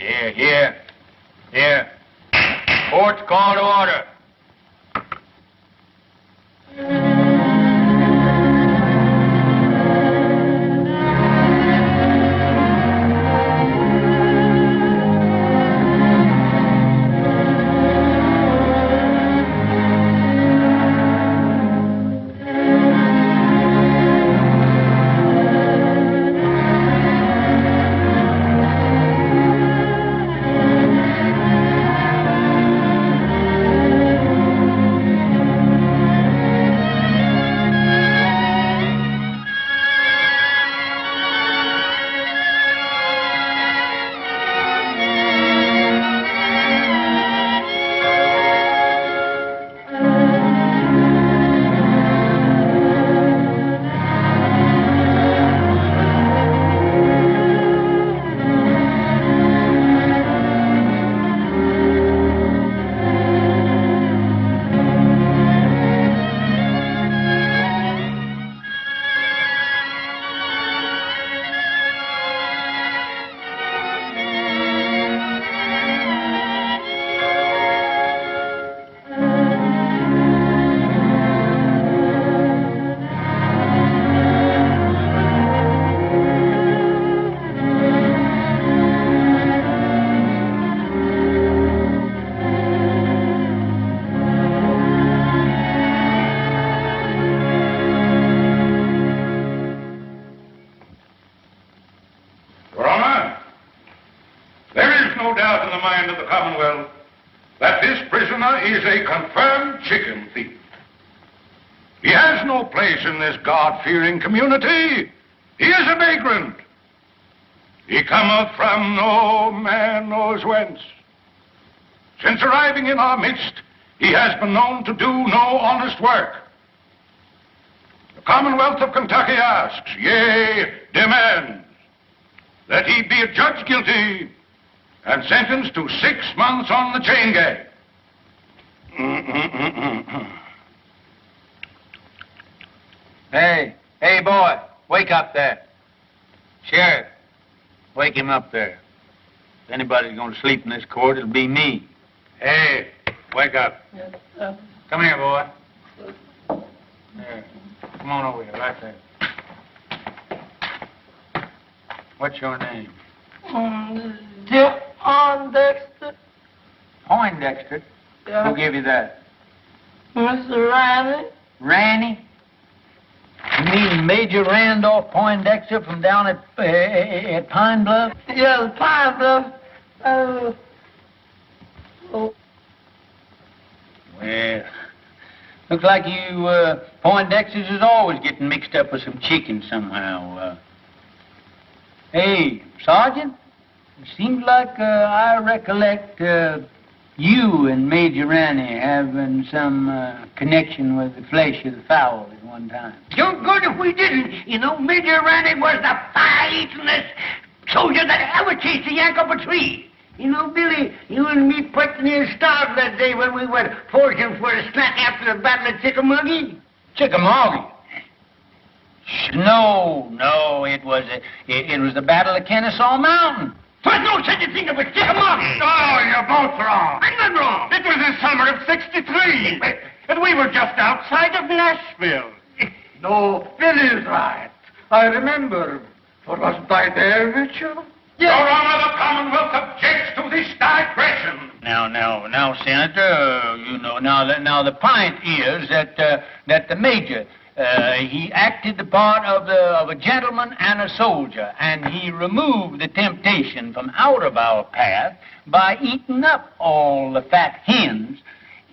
Here. Court's call to order. God-fearing community. He is a vagrant. He cometh from no man knows whence. Since arriving in our midst, he has been known to do no honest work. The Commonwealth of Kentucky asks, yea, demands, that he be adjudged guilty and sentenced to 6 months on the chain gang. Hey, boy, wake up there. Sheriff, wake him up there. If anybody's going to sleep in this court, it'll be me. Hey, wake up. Come here, boy. There. Come on over here, right there. What's your name? Poindexter. Poindexter? Yeah. Who gave you that? Mr. Riley. Ranny? You mean Major Randolph Poindexter from down at Pine Bluff? Yes, Pine Bluff. Oh. Well, looks like you Poindexters is always getting mixed up with some chicken somehow. Hey, Sergeant, it seems like I recollect you and Major Ranny having some connection with the flesh of the fowl at one time. So good if we didn't. You know, Major Ranny was the fightingest soldier that ever chased a yank up a tree. You know, Billy, you and me pretty near starved that day when we went foraging for a snack after the Battle of Chickamauga. Chickamauga? No, it was the Battle of Kennesaw Mountain. There's no such a thing as a Chickamauga. Oh, you're both wrong. I'm not wrong. It was the summer of '63, and we were just outside of Nashville. No, Billy's right. I remember. For wasn't I there with you? Yes. Your Honor, the Commonwealth objects to this digression. Now, Senator, you know, now the point is that the Major, he acted the part of a gentleman and a soldier, and he removed the temptation from out of our path by eating up all the fat hens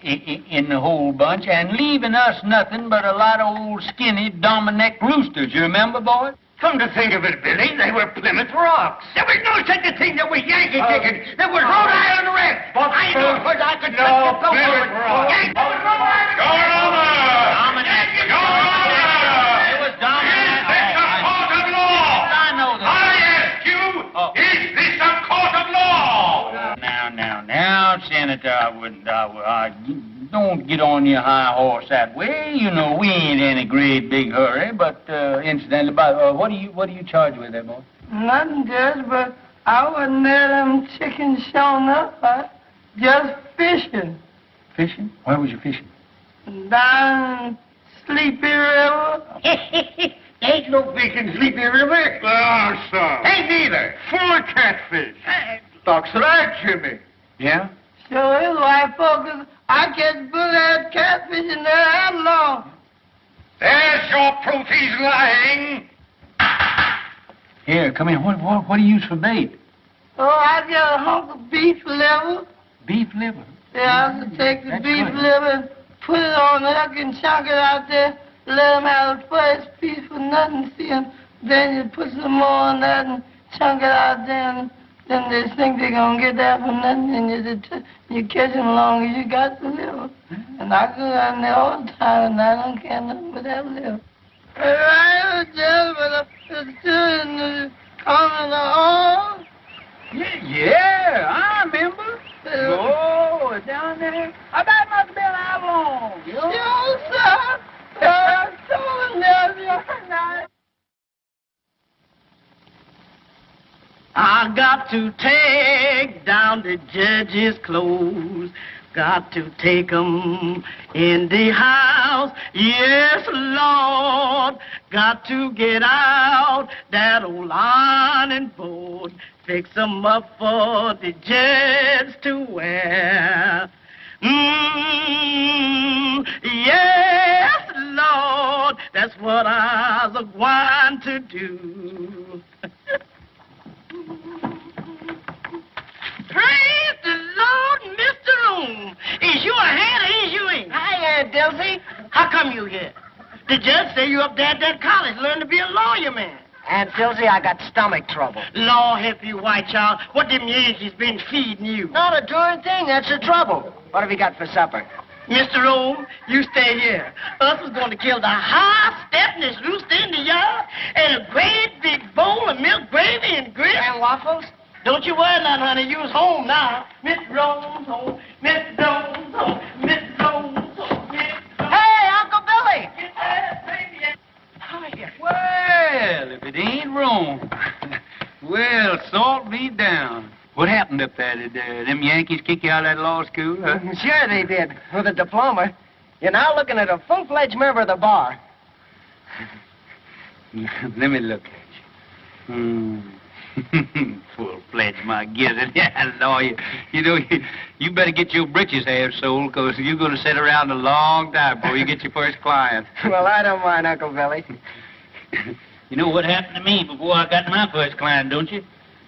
in the whole bunch and leaving us nothing but a lot of old skinny Dominic roosters. You remember, boy? Come to think of it, Billy, they were Plymouth Rocks. There was no such a thing that was Yankee chicken. There was Rhode Island Red. I know because I could touch the Plymouth Rocks. Yankee was Rhode Island Red. Your Honor! Dominic. Your Honor! It was Dominic. Is this a court of law? I know that. I ask you, is this a court of law? Now, Senator, I don't get on your high horse that way. You know, we ain't in a great big hurry, but incidentally, what are you charged with there, boy? Nothing, Judge, but I wasn't there, them chickens showing up. I just fishing. Fishing? Where was you fishing? Down Sleepy River. Ain't no fish in Sleepy River. Oh, son. Ain't neither. Full of catfish. Talks right, Jimmy. Yeah? Sure is, white folks. I catch bull-head catfish in there that long. There's your proof he's lying. Here, come here. What do you use for bait? Oh, I got a hunk of beef liver. Beef liver. Yeah, I have to take the That's beef good. liver and put it on the hook and chunk it out there. Let them have the first piece for nothing, see 'em. Then you put some more on that and chunk it out there. And then they think they're going to get that for nothing. And you catch them long as you got the liver. And I go down there all the time, and I don't care nothing but that liver. Right, gentlemen, it's doing coming on. Yeah, I remember. Oh, down there. I bet it must have been how long? Sure, sir. I got to take down the judge's clothes. Got to take 'em in the house. Yes, Lord. Got to get out that old ironing board. Fix 'em up for the judge to wear. Yes, Lord, that's what I was going to do. Praise the Lord, Mr. Room. Is you a hand or is you ain't? Hi, Aunt Delcy. How come you here? The judge say you up there at that college learning to be a lawyer, man. Aunt Dilsey, I got stomach trouble. Lord help you, white child. What them Yankees been feeding you? Not a darn thing. That's the trouble. What have you got for supper? Mr. Rome, you stay here. Us is going to kill the high-stepness rooster in the yard and a great big bowl of milk gravy and grits. And waffles? Don't you worry none, honey. You's home now. Mr. Rome's home. Mr. Rome's home. Mr. Rome's home. Hey, Uncle Billy! Well, if it ain't wrong. Well, salt me down. What happened up there? Did them Yankees kick you out of that law school, huh? Sure they did, with a diploma. You're now looking at a full-fledged member of the bar. Let me look at you. Full-fledged, my gizzard. Yeah, lawyer. You know, you better get your britches half sold, because you're going to sit around a long time before you get your first client. Well, I don't mind, Uncle Billy. You know what happened to me before I got my first client, don't you?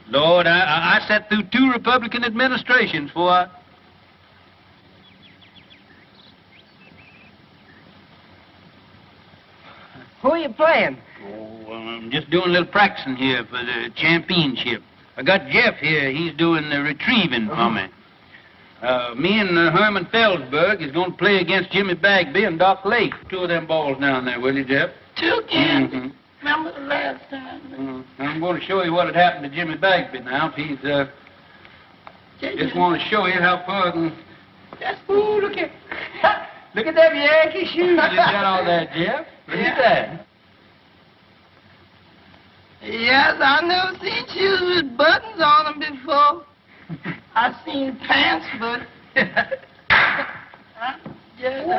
Lord, I sat through 2 Republican administrations before I... Who are you playing? Oh, I'm just doing a little practicing here for the championship. I got Jeff here. He's doing the retrieving for me. Me and Herman Felsberg is going to play against Jimmy Bagby and Doc Lake. 2 of them balls down there, will you, Jeff? 2 again. Mm-hmm. Remember the last time? I'm going to show you what had happened to Jimmy Bagby now. If he's, just want to show you how far I can... Ooh, look at... Look at them Yankee shoes you got on there, Jeff. Look at that. Yes, I never seen shoes with buttons on them before. I seen pants, but...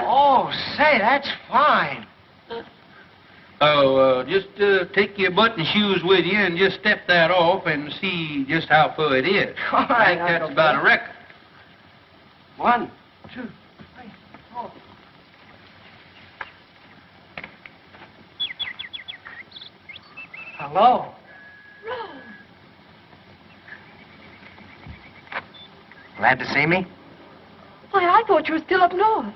Oh, say, that's fine. Oh, just take your button shoes with you and just step that off and see just how far it is. All right, I think that's Uncle about Bill. a record. 1, 2, 3, 4. Hello. Glad to see me? Why, I thought you were still up north.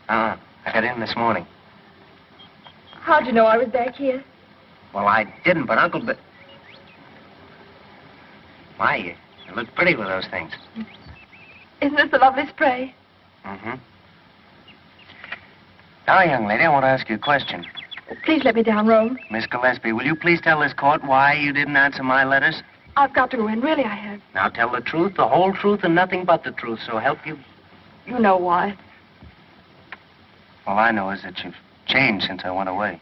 I got in this morning. How'd you know I was back here? Well, I didn't, but Uncle Bill... Why, you look pretty with those things. Isn't this a lovely spray? Mm-hmm. Now, young lady, I want to ask you a question. Please let me down, Rome. Miss Gillespie, will you please tell this court why you didn't answer my letters? I've got to go in. Really, I have. Now, tell the truth, the whole truth, and nothing but the truth, so help you. You know why. All I know is that you've changed since I went away.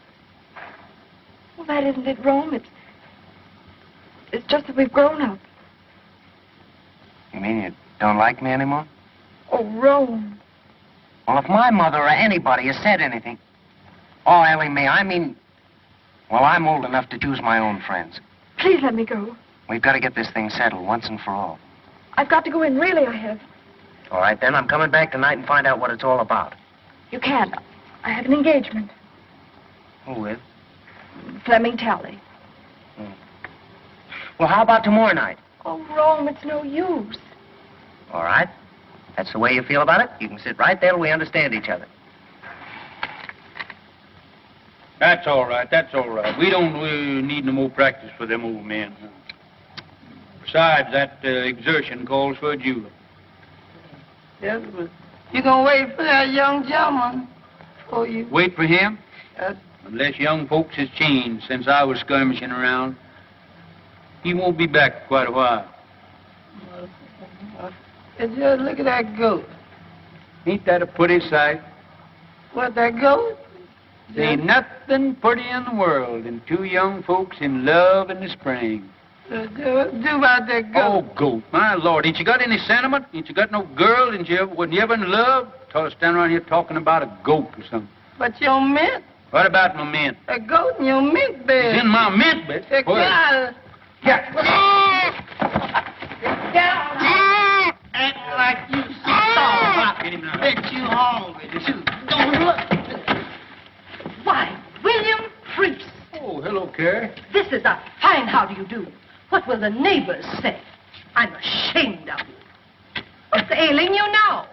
Well, that isn't it, Rome. It's just that we've grown up. mean you don't like me anymore? Oh, Rome. Well, if my mother or anybody has said anything... Oh, Ellie Mae, I mean... Well, I'm old enough to choose my own friends. Please let me go. We've got to get this thing settled once and for all. I've got to go in, really, I have. All right, then. I'm coming back tonight and find out what it's all about. You can't. I have an engagement. Who with? Fleming Talley. Well, how about tomorrow night? Oh, Rome, it's no use. All right. That's the way you feel about it? You can sit right there till we understand each other. That's all right. That's all right. We don't need no more practice for them old men. Besides, that exertion calls for a julep. Yes, but you gonna wait for that young gentleman for you. Wait for him? Unless young folks has changed since I was skirmishing around. He won't be back for quite a while. Just look at that goat. Ain't that a pretty sight? What, that goat? There ain't nothing pretty in the world than two young folks in love in the spring. Do about that goat. Oh, goat. My Lord, ain't you got any sentiment? Ain't you got no girl? Wasn't you ever in love? Stand around here talking about a goat or something. But your mint. What about my mint? A goat in your mint bed. It's in my mint bed. Get out. Act like you starved. Bet you hungry. Don't look. Why, William Priest. Oh, hello, Carrie. This is a fine how do you do. What will the neighbors say? I'm ashamed of you. What's ailing you now?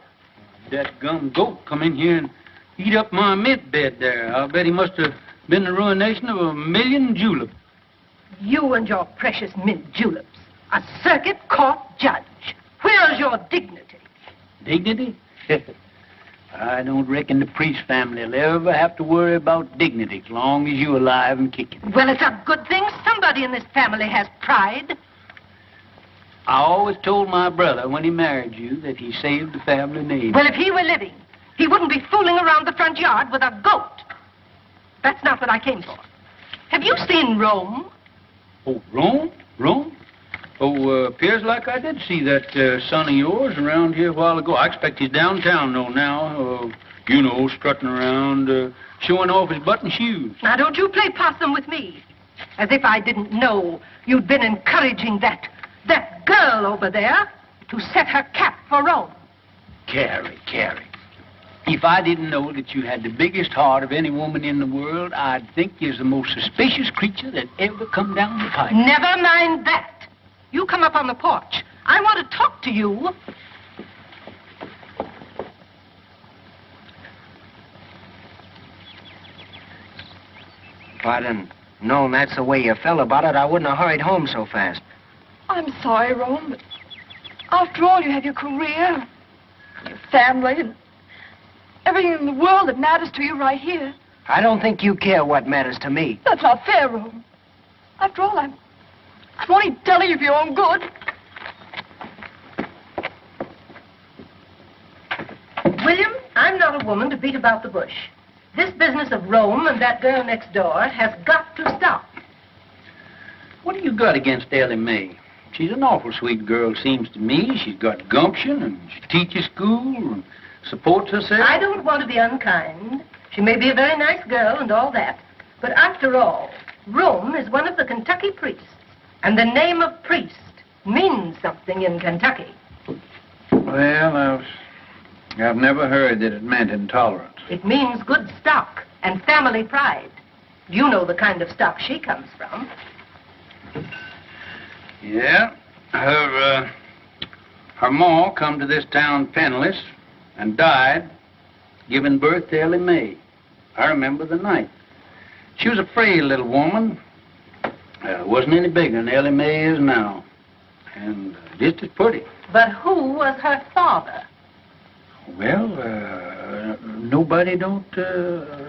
That gum goat come in here and eat up my mint bed there. I'll bet he must have been the ruination of 1,000,000 juleps. You and your precious mint juleps. A circuit court judge. Where's your dignity? Dignity? I don't reckon the Priest family will ever have to worry about dignity as long as you're alive and kicking. Well, it's a good thing somebody in this family has pride. I always told my brother when he married you that he saved the family name. Well, if he were living, he wouldn't be fooling around the front yard with a goat. That's not what I came for. Have you seen Rome? Oh, Rome? Rome? Oh, appears like I did see that son of yours around here a while ago. I expect he's downtown, though, now. Strutting around, showing off his button shoes. Now, don't you play possum with me. As if I didn't know you'd been encouraging that girl over there to set her cap for Rome. Carrie. If I didn't know that you had the biggest heart of any woman in the world, I'd think you're the most suspicious creature that ever come down the pipe. Never mind that. You come up on the porch. I want to talk to you. If I'd have known that's the way you felt about it, I wouldn't have hurried home so fast. I'm sorry, Rome, but after all, you have your career, your family, and everything in the world that matters to you right here. I don't think you care what matters to me. That's not fair, Rome. After all, I'm only telling you for your own good. William, I'm not a woman to beat about the bush. This business of Rome and that girl next door has got to stop. What do you got against Ellie Mae? She's an awful sweet girl, seems to me. She's got gumption, and she teaches school and supports herself. I don't want to be unkind. She may be a very nice girl and all that. But after all, Rome is one of the Kentucky priests. And the name of priest means something in Kentucky. Well, I've never heard that it meant intolerance. It means good stock and family pride. You know the kind of stock she comes from. Yeah. Her ma come to this town penniless and died giving birth to Ellie Mae. I remember the night. She was a frail little woman. Wasn't any bigger than Ellie Mae is now. And just as pretty. But who was her father? Well, nobody don't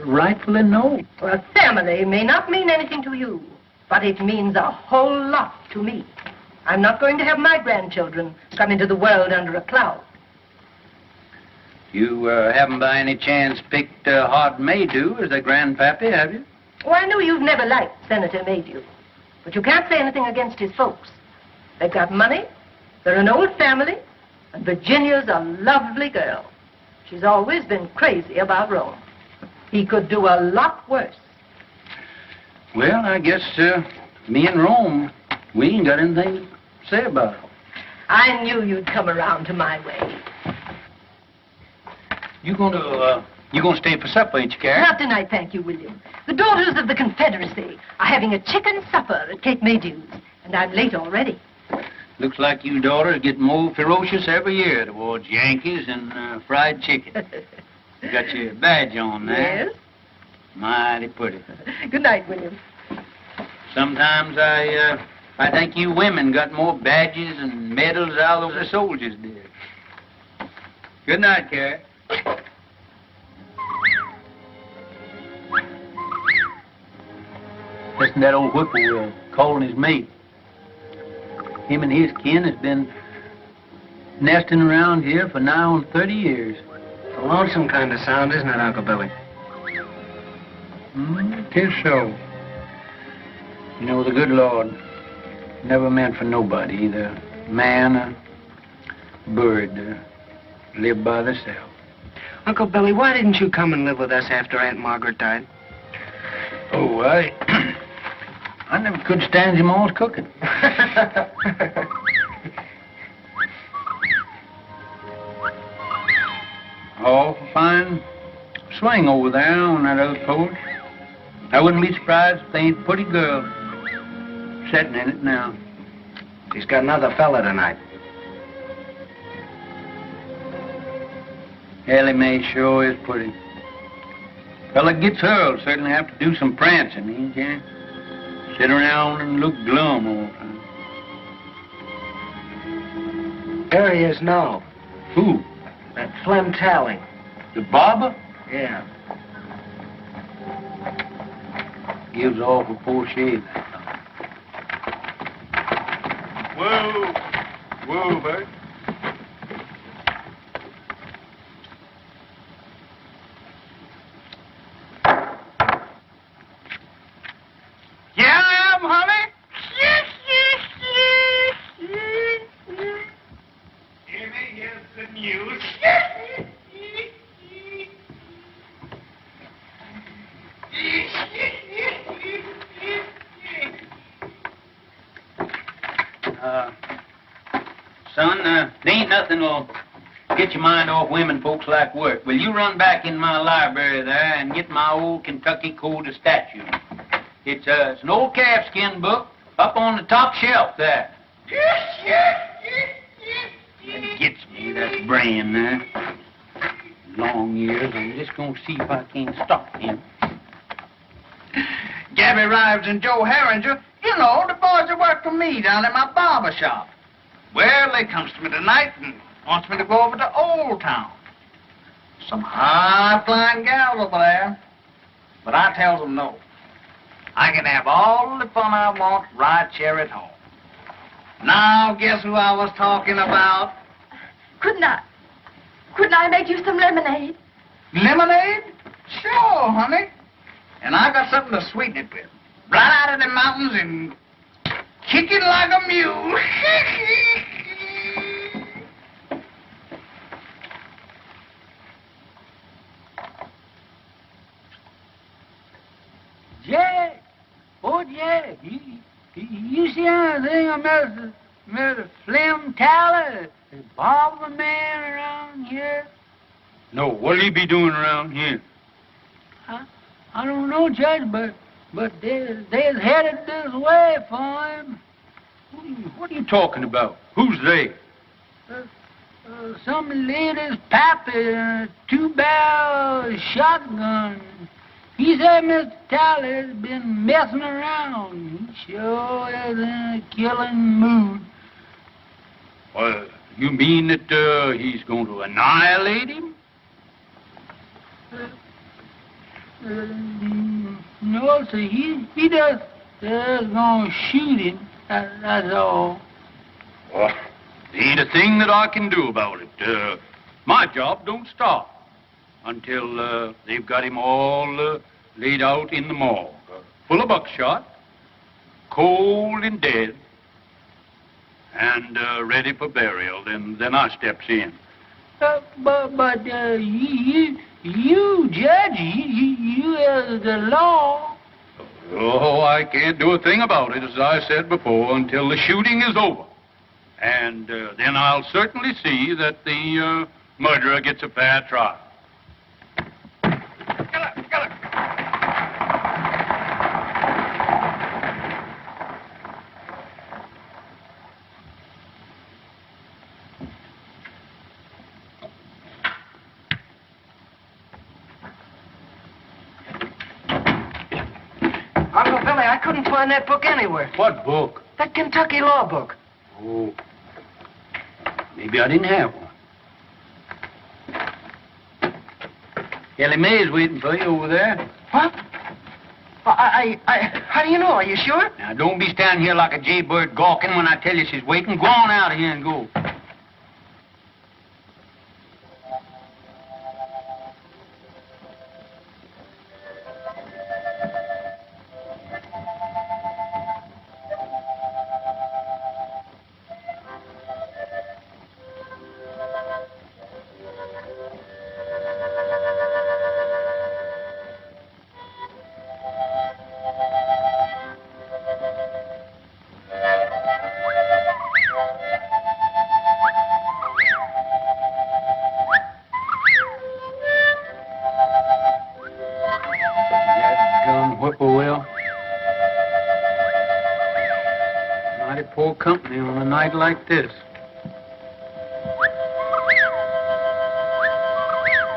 rightfully know. Well, family may not mean anything to you, but it means a whole lot to me. I'm not going to have my grandchildren come into the world under a cloud. You haven't by any chance picked Hod Maydew as a grandpappy, have you? Oh, I know you've never liked Senator Maydew, but you can't say anything against his folks. They've got money, they're an old family, And Virginia's a lovely girl. She's always been crazy about Rome. He could do a lot worse. Well, I guess me and Rome, we ain't got anything to say about it. I knew you'd come around to my way. You gonna stay for supper, ain't you, Carrie? Not tonight, thank you, William. The daughters of the Confederacy are having a chicken supper at Kate Maydew's, and I'm late already. Looks like you daughters get more ferocious every year towards Yankees and fried chicken. You got your badge on there. Yes. Mighty pretty. Good night, William. Sometimes I think you women got more badges and medals out of the soldiers did. Good night, Carrie. Listen to that old whippoorwill calling his mate. Him and his kin has been nesting around here for nigh on 30 years. It's a lonesome kind of sound, isn't it, Uncle Billy? Tis so. You know, the good Lord never meant for nobody, either man or bird, to live by themselves. Uncle Billy, why didn't you come and live with us after Aunt Margaret died? Oh, I never could stand your mom's cooking. Oh, fine swing over there on that other porch. I wouldn't be surprised if they ain't a pretty girl sitting in it now. She's got another fella tonight. Ellie Mae sure is pretty. Fella gets her will certainly have to do some prancing, he can't sit around and look glum all the time. There he is now. Who? That Flem Tally. The barber? Yeah. Gives off a poor shave. Whoa. Whoa, Bert. Yeah, I am, honey. Here's the news. Son, there ain't nothing will get your mind off women folks like work. Will you run back in my library there and get my old Kentucky Code of Statutes? It's an old calfskin book up on the top shelf there. That gets me, that brain there. Long years, I'm just going to see if I can't stop him. Gabby Rives and Joe Herringer, you know, the boys that work for me down at my barber shop. Well, they comes to me tonight and wants me to go over to Old Town. Some high-flying gals over there. But I tells them no. I can have all the fun I want right here at home. Now, guess who I was talking about? Couldn't I make you some lemonade? Lemonade? Sure, honey. And I got something to sweeten it with. Right out of the mountains and kicking like a mule. Jack. Oh, Jack. You see anything of Mr. Flem Tally, the barber man around here? No, what'll he be doing around here? I don't know, Judge, but they're headed this way for him. What are you talking about? Who's they? Some lady's pappy, two-barrel shotgun. He said Mr. Tally's been messing around. He sure is in a killing mood. Well, you mean that he's going to annihilate him? No, sir. He just gonna shoot him. That's all. Well, there ain't a thing that I can do about it. My job don't stop until they've got him all laid out in the morgue, full of buckshot, cold and dead, and ready for burial. Then I steps in. But you, Judge, you the law. Oh, I can't do a thing about it, as I said before, until the shooting is over. And then I'll certainly see that the murderer gets a fair trial. Uncle Billy, I couldn't find that book anywhere. What book? That Kentucky law book. Oh, maybe I didn't have one. Ellie Mae's waiting for you over there. What? How do you know? Are you sure? Now, don't be standing here like a jaybird gawking when I tell you she's waiting. Go on out of here and go. Whippoorwill. Mighty poor company on a night like this.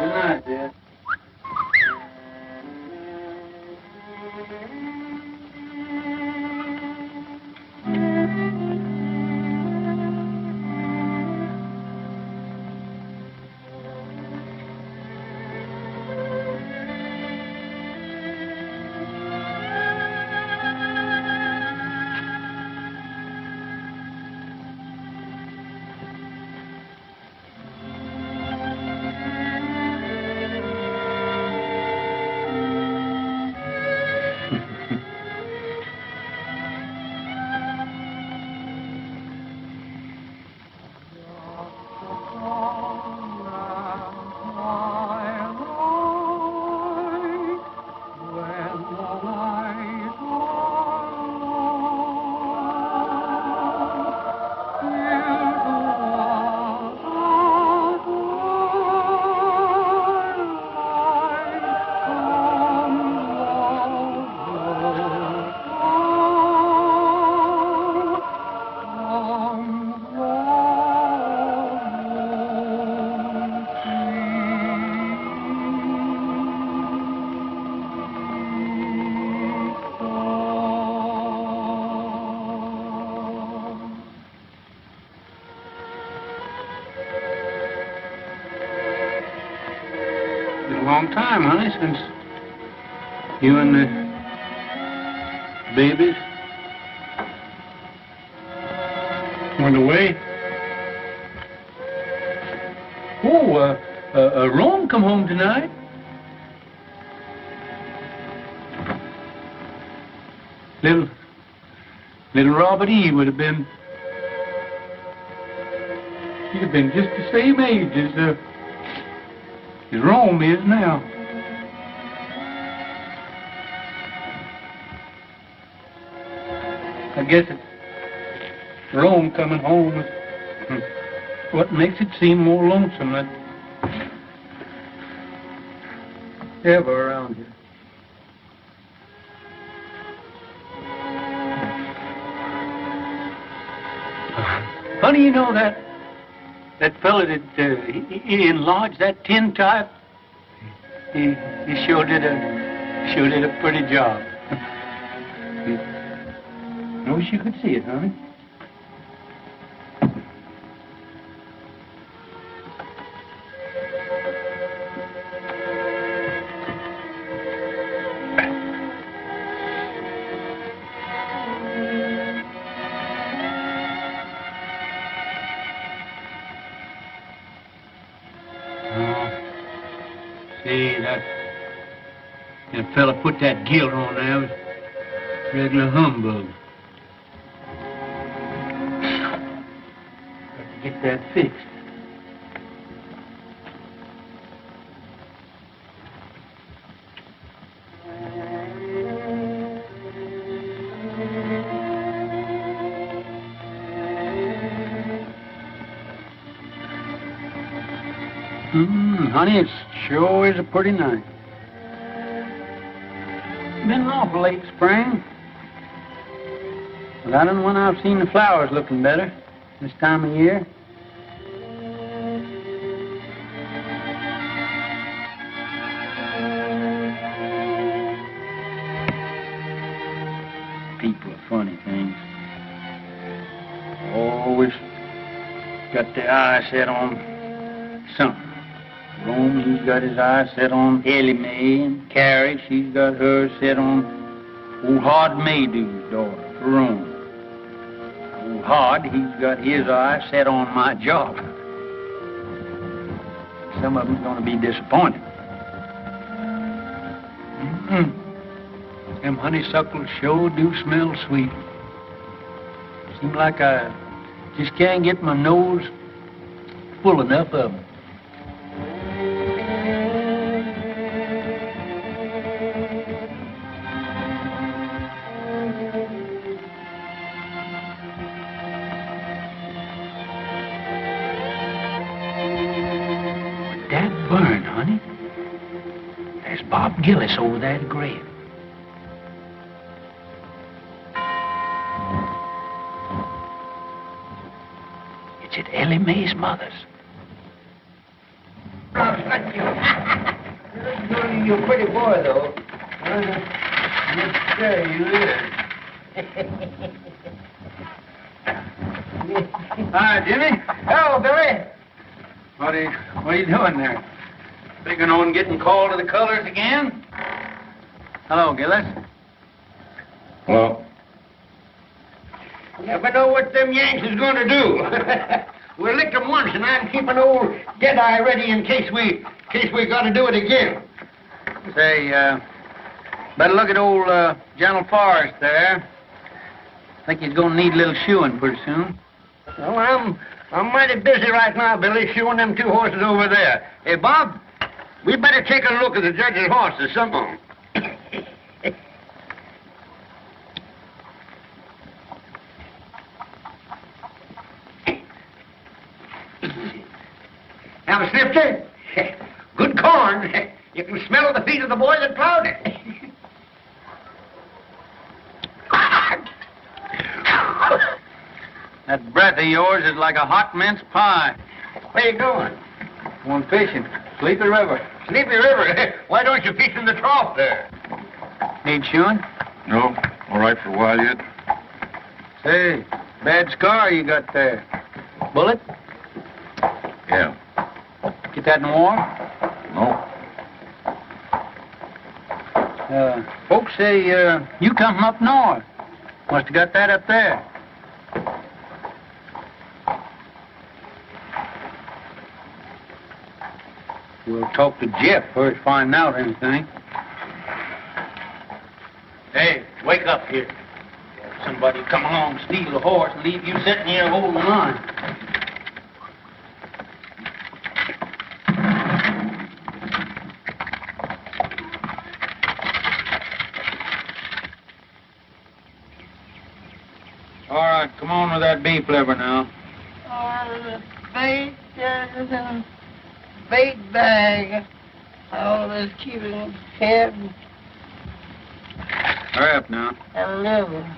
Good night, Dad. Long time, honey, since you and the babies went away. Oh, Rome come home tonight. Little Robert E. would have been, he'd have been just the same age as Rome is now. I guess it's Rome coming home is what makes it seem more lonesome than ever around here. Honey, you know that fella that he enlarged that tin type, he sure did a pretty job. I wish you could see it, honey. That fella put that gilt on there was regular humbug. get that fixed. Honey, it sure is a pretty night. Been an awful late spring. But I don't know when I've seen the flowers looking better this time of year. People are funny things. Always got their eyes set on something. Rome, he's got his eyes set on Ellie Mae, and Carrie, she's got hers set on old Hard Maydew's daughter, Rome. Old Hard, he's got his eyes set on my job. Some of them's gonna be disappointed. Them honeysuckles sure do smell sweet. Seems like I just can't get my nose full enough of them. Burn, honey. There's Bob Gillis over there at the grave. It's at Ellie Mae's mother's. You're a pretty boy, though. Yes, sir, you is. Hi, Jimmy. Hello, Billy. What are you doing there? Figuring on getting called to the colors again? Hello, Gillis. Hello. Never know what them Yanks is going to do. We licked them once, and I'm keeping old Deadeye ready in case we got to do it again. Say, better look at old General Forrest there. Think he's going to need a little shoeing pretty soon. Well, I'm mighty busy right now, Billy, shoeing them two horses over there. Hey, Bob, we better take a look at the judge's horses, some of them. Now, Snifter, good corn. You can smell the feet of the boy that plowed it. That breath of yours is like a hot mince pie. Where you going? Going fishing. Sleepy River. Sleepy River? Why don't you fish in the trough there? Need shoeing? No, all right for a while yet. Say, bad scar you got there. Bullet? Yeah. Get that in the war? No. Folks say you come from up north. Must have got that up there. We'll talk to Jeff first, find out anything. Hey, wake up here. Somebody come along, steal the horse, and leave you sitting here holding the line. All right, come on with that beef liver now. The bait is in a bait bag. All this keeping head Hurry up now. and liver.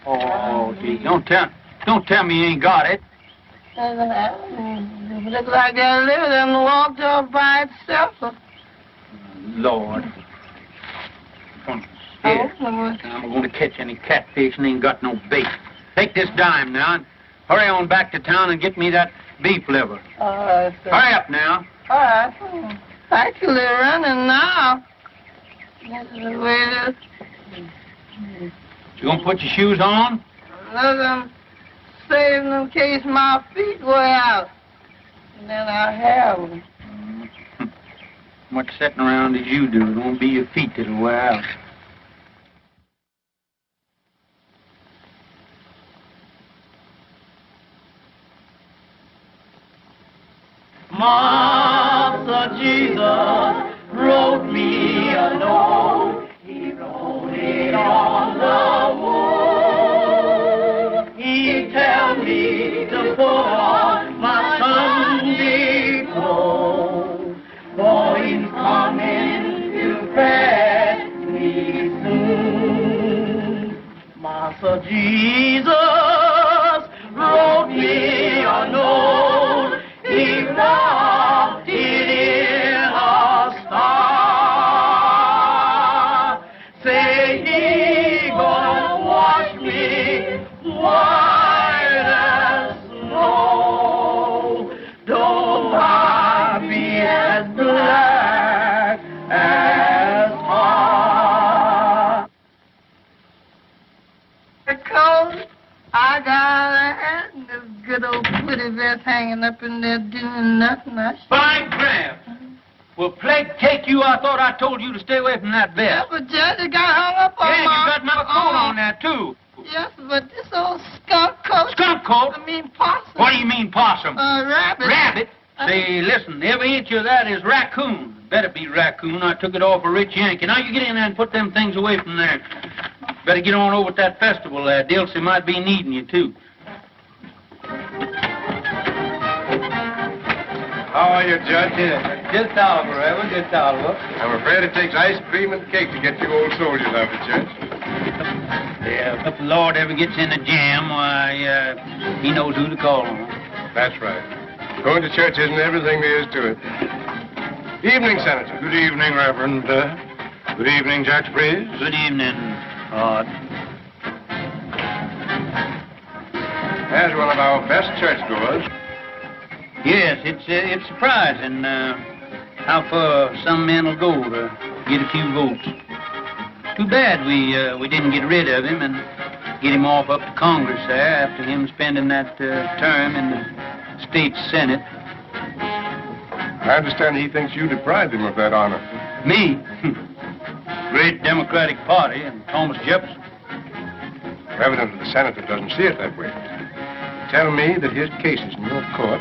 Oh, gee, don't tell me you ain't got it. It looked like that liver then walked off by itself. Lord. Here. I'm going to catch any catfish and ain't got no bait. Take this dime now and hurry on back to town and get me that beef liver. All right, sir. Hurry up now. All right. Actually running now. This is the way it is. You gonna put your shoes on? Let them save them in case my feet wear out. And then I have them. Much sitting around as you do. It won't be your feet that'll wear out. Master Jesus wrote me a note. He wrote it on the wall. He tell me to put on my Sunday clothes, for he's coming to fetch me soon. Master Jesus wrote me a note. He wrote it in a star. Say he gonna wash me white as snow. Though I be as black as tar. Because I got a hat and this good old pretty vest hanging up in there doing nothing. By Graham. Well, plague take you, I thought I told you to stay away from that Yeah, vest. but Judge, it got hung up on Yeah, you my... got my coat on there, too. Yes, but this old skunk coat... Skunk coat? I mean possum. What do you mean, possum? Rabbit. Rabbit? Say, listen, every inch of that is raccoon. Better be raccoon. I took it off a rich Yankee. Now you get in there and put them things away from there. Better get on over at that festival there. Dilsey might be needing you, too. How are you, Judge? Just Oliver, Evan, just Oliver. I'm afraid it takes ice cream and cake to get you old soldiers out of it, Judge. Yeah, if the Lord ever gets in a jam, why, he knows who to call on. That's right. Going to church isn't everything there is to it. Evening, Senator. Good evening, Reverend. Good evening, Judge Breeze. Good evening, Hart. There's one of our best churchgoers. Yes, it's surprising how far some men will go to get a few votes. Too bad we didn't get rid of him and get him off up to Congress there after him spending that term in the state Senate. I understand he thinks you deprived him of that honor. Me? Great Democratic Party and Thomas Jefferson. Evidently, the senator doesn't see it that way. Tell me that his cases in your court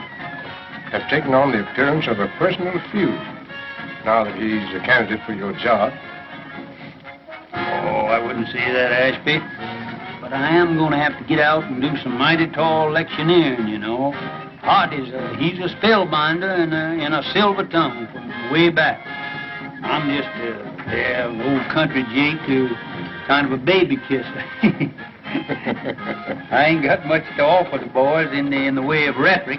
have taken on the appearance of a personal feud now that he's a candidate for your job. Oh, I wouldn't say that, Ashby. But I am going to have to get out and do some mighty tall electioneering, you know. Hart he's a spellbinder in a silver tongue from way back. I'm just an old country Jake who kind of a baby kisser. I ain't got much to offer the boys in the way of rhetoric.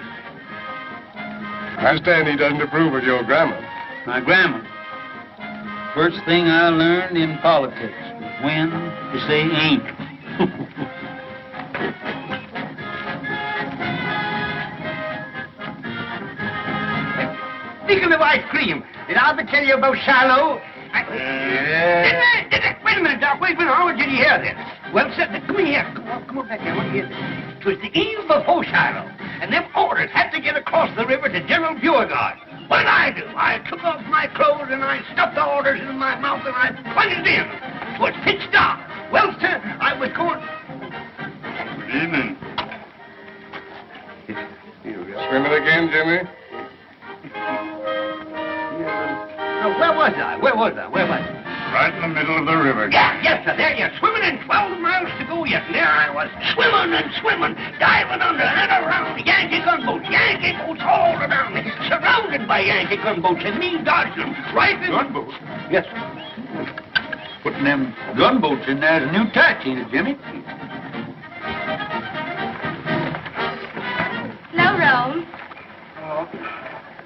I understand he doesn't approve of your grammar. My grammar. First thing I learned in politics was when to say ain't. Speaking of ice cream, did I ever tell you about Shiloh? Didn't I? Wait a minute, Doc. Wait a minute. How did you hear this? Well, come here. Come on back here. I want to hear this. It was the eve before Shiloh, and them orders had to get across the river to General Beauregard. What did I do? I took off my clothes and I stuffed the orders in my mouth and I plunged in. It was pitch dark. Well, sir, I was going... Good evening. Swimming again, Jimmy? Where was I? Right in the middle of the river. Yeah, yes, sir. There you're swimming in 12 miles to go yet. And there I was, swimming and swimming, diving under and around. Yankee gunboats all around me, surrounded by Yankee gunboats, and me dodging them right in... Gunboats? Yes, sir. Putting them gunboats in there is a new touch, ain't it, Jimmy? Now, Rome.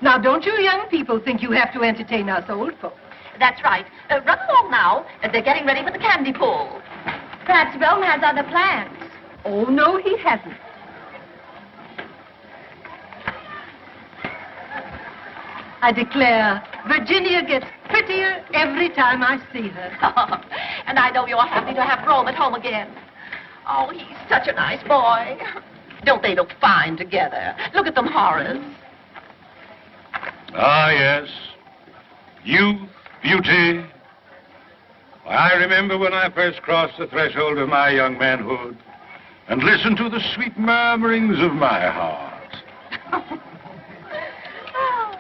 Now, don't you young people think you have to entertain us old folks? That's right. Run along now. They're getting ready for the candy pull. Perhaps Rome has other plans. Oh, no, he hasn't. I declare, Virginia gets prettier every time I see her. And I know you're happy to have Rome at home again. Oh, he's such a nice boy. Don't they look fine together? Look at them, Horace. Ah, yes. Youth, beauty. Why, I remember when I first crossed the threshold of my young manhood and listened to the sweet murmurings of my heart. Oh,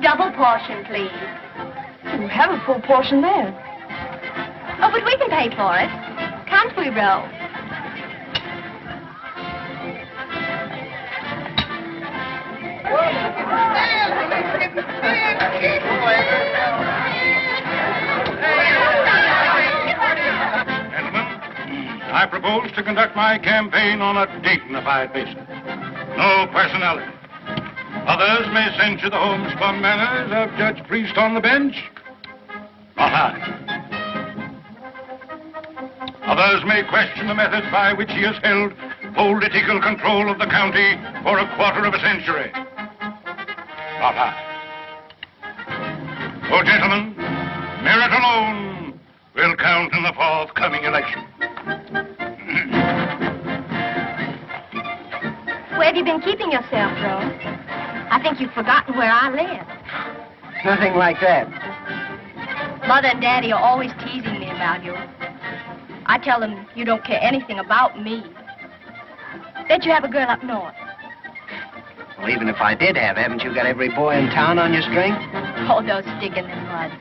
Double portion, please. You have a full portion there. Oh, but we can pay for it. Can't we, Ro? Gentlemen, I propose to conduct my campaign on a dignified basis. No personality. Others may censure the homespun manners of Judge Priest on the bench. Not I. Others may question the methods by which he has held political control of the county for a quarter of a century. Not I. Oh, gentlemen, merit alone will count in the forthcoming election. Where have you been keeping yourself, Ro? I think you've forgotten where I live. Nothing like that. Mother and Daddy are always teasing me about you. I tell them you don't care anything about me. Bet you have a girl up north. Well, even if I did have, haven't you got every boy in town on your string? Oh, those stick in the mud.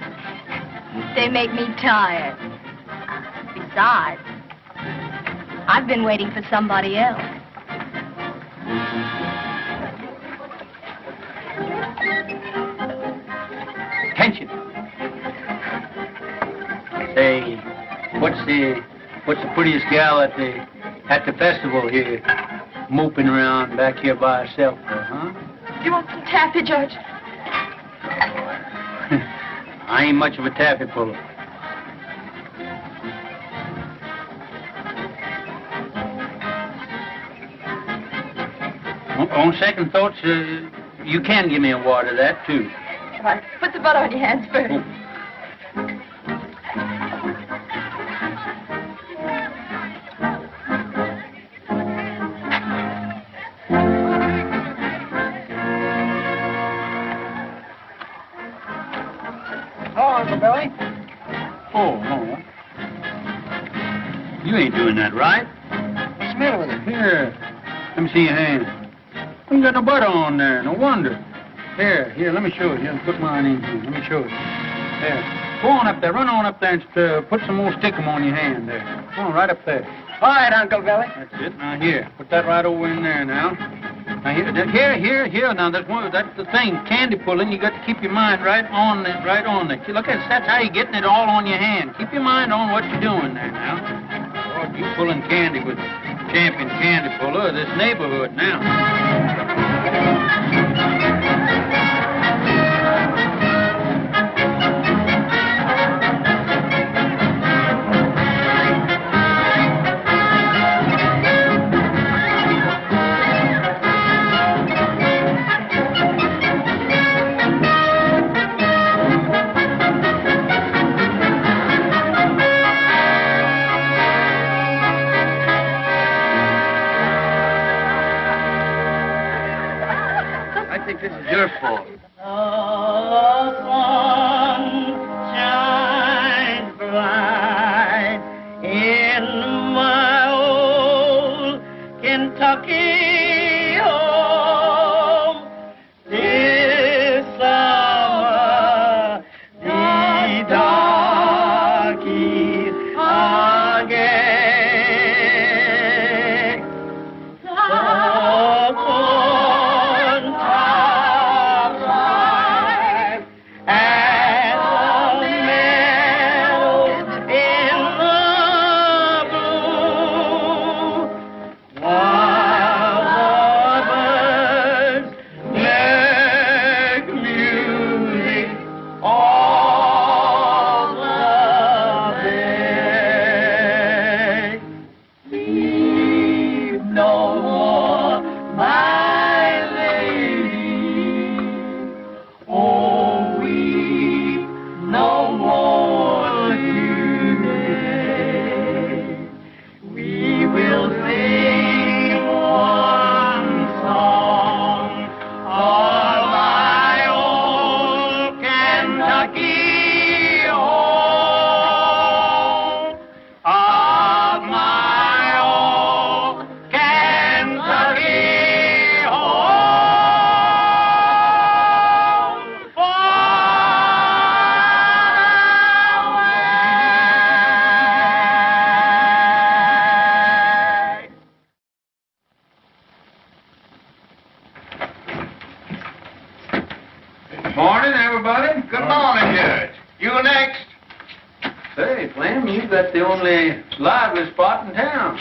They make me tired. Besides, I've been waiting for somebody else. Attention. Say, what's the prettiest gal at the festival here, moping around back here by herself, huh? You want some taffy, Judge? I ain't much of a taffy puller. On second thoughts, you can give me a wad of that, too. All right, put the butter on your hands first. Oh, Uncle Billy. Oh, no. You ain't doing that right. What's the matter with it? Here, let me see your hand. You ain't got no butter on there, no wonder. Here, let me show you. Here, put mine in here. Let me show you. There. Go on up there. Run on up there and put some more stickum on your hand there. Go on, right up there. All right, Uncle Billy. That's it. Now, here. Put that right over in there now. Now, here. Now, that's the thing. Candy pulling, you got to keep your mind right on it. Look, that's how you're getting it all on your hand. Keep your mind on what you're doing there now. Lord, you pulling candy with the champion candy puller of this neighborhood now. This is your fault. The sun shines bright in my old Kentucky home. This summer, the darkies are gay. The corn tops rise and Morning, everybody. Good morning, Judge. You next. Hey, Flem, you got the only lively spot in town.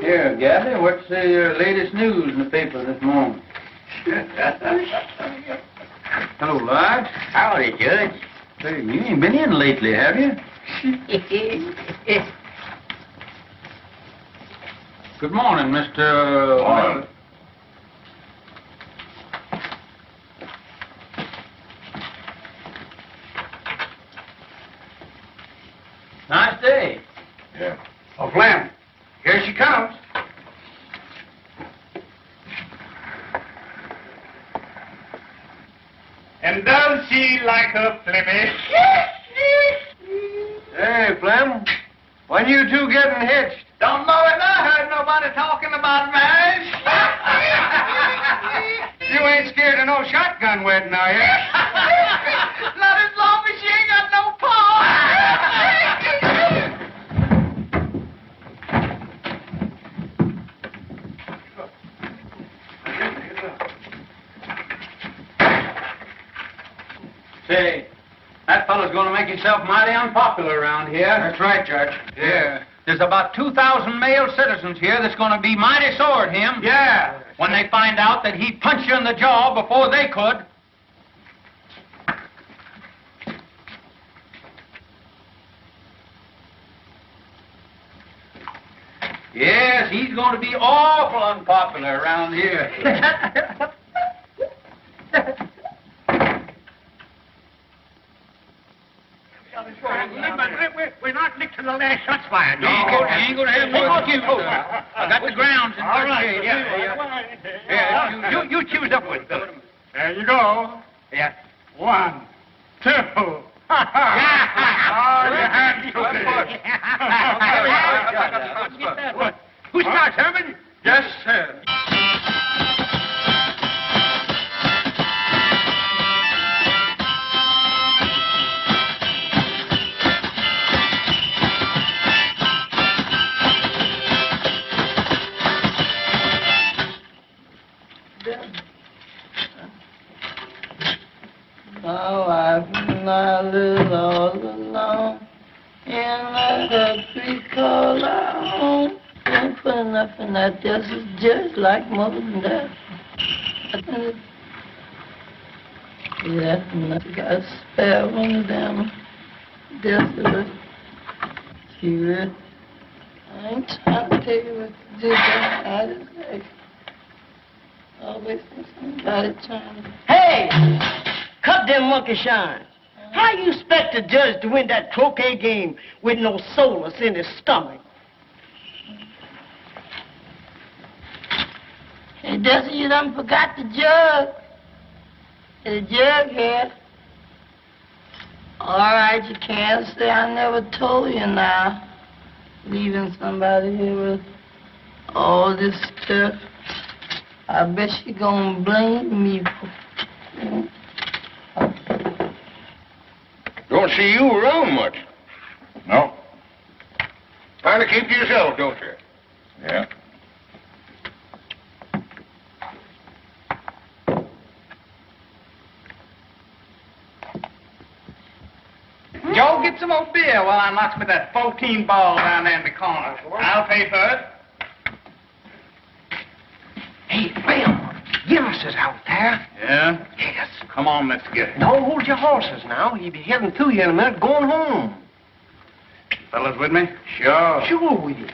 Here, Gabby, what's the latest news in the paper this morning? Hello, Lodge. Howdy, Judge. Hey, you ain't been in lately, have you? Good morning, Mr. Morning. Nice day. Yeah. Oh, Flem, here she comes. And does she like her Flemish? Hey, Flem, when you two getting hitched? Don't know it. I heard nobody talking about marriage. You ain't scared of no shotgun wedding, are you? Not as long as she ain't got no paw. Say, that fellow's going to make himself mighty unpopular around here. That's right, Judge. Yeah. There's about 2,000 male citizens here that's going to be mighty sore at him. Yeah. When they find out that he punched you in the jaw before they could. Yes, he's going to be awful unpopular around here. We're not licked to the last shots fired. You ain't going to have no excuse. I got the grounds in All good right. shape. Yeah. You choose up with them. There you go. Yeah. 1, 2. Oh, your hand took it. Who starts, Herman? Yes, sir. My wife and I live all alone in a country called our home. Don't put enough in that, just like mother and dad. Yeah, and I got a spare one of them. Desperate. Cigarette. I ain't trying to take it with the I just like always think somebody trying to. Hey! Cut them monkey shines. How you expect a judge to win that croquet game with no solace in his stomach? Hey, Dusty, you done forgot the jug. The jug here. All right, you can't say I never told you now. Leaving somebody here with all this stuff. I bet she gonna blame me for... Don't see you around much. No. Kind of keep to yourself, don't you? Yeah. Joe, get some more beer while I knocks me that 14 ball down there in the corner. I'll pay for it. Hey, Flem, Gillis is out there. Yeah? Yes. Come on, let's get it. No, hold your horses now. He'll be heading to you in a minute, going home. Fellas with me? Sure. Sure we will.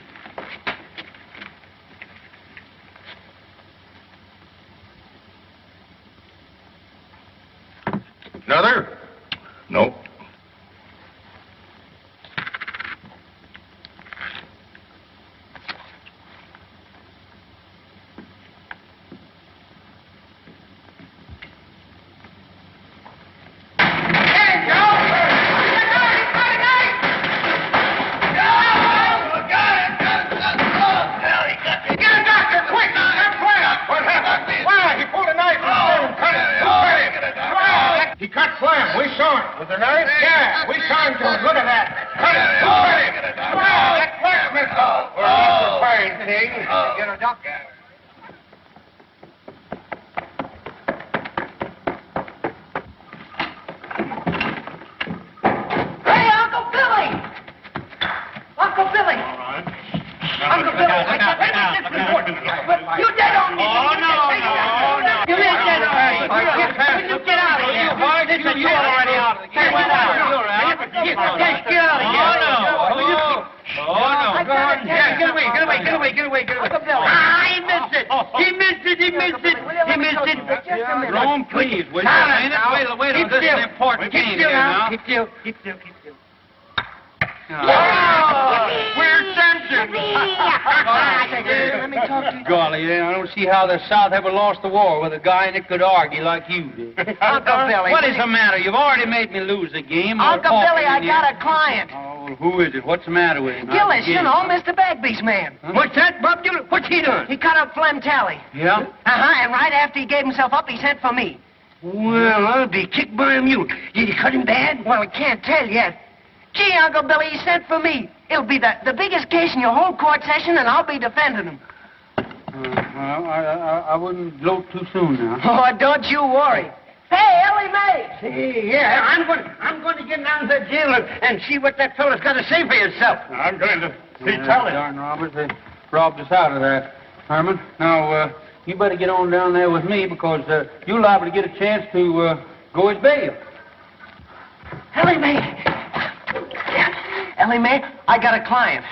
Another? Nope. He cut Flem. We saw it. With the knife? get out of here. Oh, no. Go on. Yeah, get away. He missed it. Rome, please, will you? Wait, this is an important game here now. Keep still. We're censored. Let me talk to you. Golly, I don't see how the South ever lost the war with a guy that could argue like you did. Uncle Billy. What is the matter? You've already made me lose the game. Uncle Billy, I got a client. Oh, who is it? What's the matter with him? Gillis, you know, Mr. Bagby's man. Huh? What's that, Bob? What's he doing? He cut up Flem Tally. Yeah? And right after he gave himself up, he sent for me. Well, I'll be kicked by a mule. Did he cut him bad? Well, I can't tell yet. Gee, Uncle Billy, he sent for me. It'll be the biggest case in your whole court session, and I'll be defending him. I wouldn't gloat too soon now. Oh, don't you worry. Hey, Ellie Mae! Yeah, I'm going to get down to the jail and see what that fellow's got to say for himself. I'm going to see Tully. Darn robbers, they robbed us out of there, Herman. Now, you better get on down there with me because you're liable to get a chance to go as bail. Ellie Mae! Ellie Mae, I got a client.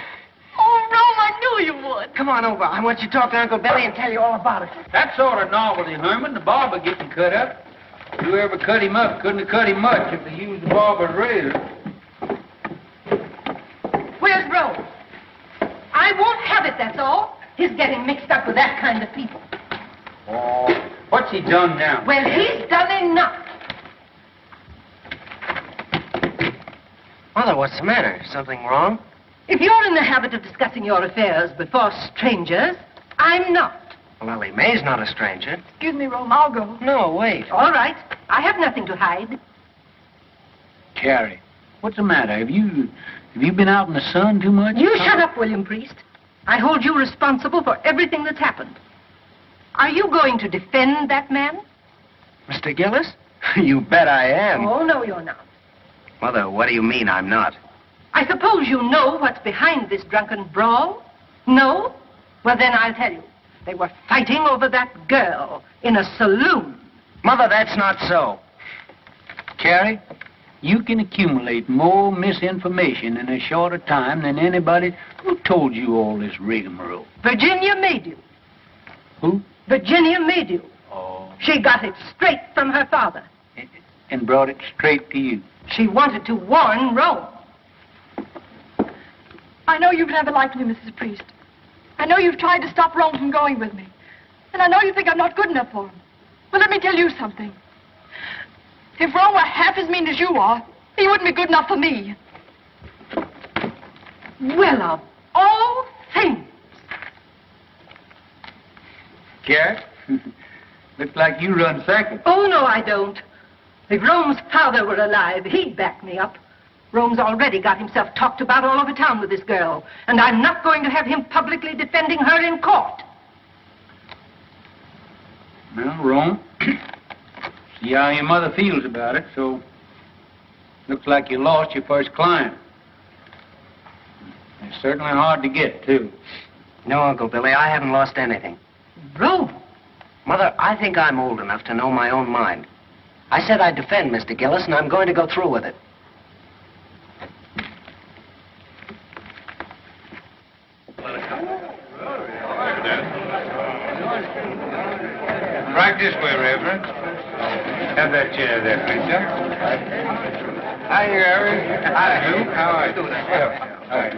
Oh, Rome, I knew you would. Come on over. I want you to talk to Uncle Billy and tell you all about it. That sort of novelty, Herman. The barber getting cut up. Whoever cut him up couldn't have cut him much if they used the barber's razor. Where's Rome? I won't have it, that's all. He's getting mixed up with that kind of people. Oh, what's he done now? Well, he's done enough. Mother, what's the matter? Something wrong? If you're in the habit of discussing your affairs before strangers, I'm not. Well, Ellie Mae's not a stranger. Excuse me, Rome, I'll go. No, wait. All right. I have nothing to hide. Carrie, what's the matter? Have you been out in the sun too much? You shut up, William Priest. I hold you responsible for everything that's happened. Are you going to defend that man? Mr. Gillis? You bet I am. Oh, no, you're not. Mother, what do you mean I'm not? I suppose you know what's behind this drunken brawl? No? Well, then I'll tell you. They were fighting over that girl in a saloon. Mother, that's not so. Carrie, you can accumulate more misinformation in a shorter time than anybody who told you all this rigmarole. Virginia made you. Who? Virginia made you. Oh. She got it straight from her father. And brought it straight to you. She wanted to warn Rome. I know you've never liked me, Mrs. Priest. I know you've tried to stop Rome from going with me. And I know you think I'm not good enough for him. But let me tell you something. If Rome were half as mean as you are, he wouldn't be good enough for me. Well, of all things. Carrie, looks like you run second. Oh, no, I don't. If Rome's father were alive, he'd back me up. Rome's already got himself talked about all over town with this girl, and I'm not going to have him publicly defending her in court. Well, Rome, see how your mother feels about it, so looks like you lost your first client. It's certainly hard to get, too. No, Uncle Billy, I haven't lost anything. Rome? Mother, I think I'm old enough to know my own mind. I said I'd defend Mr. Gillis, and I'm going to go through with it. Right this way, Reverend. Have that chair there, please, sir. Hi, Irvin. Hi, Lou. How are you? All right.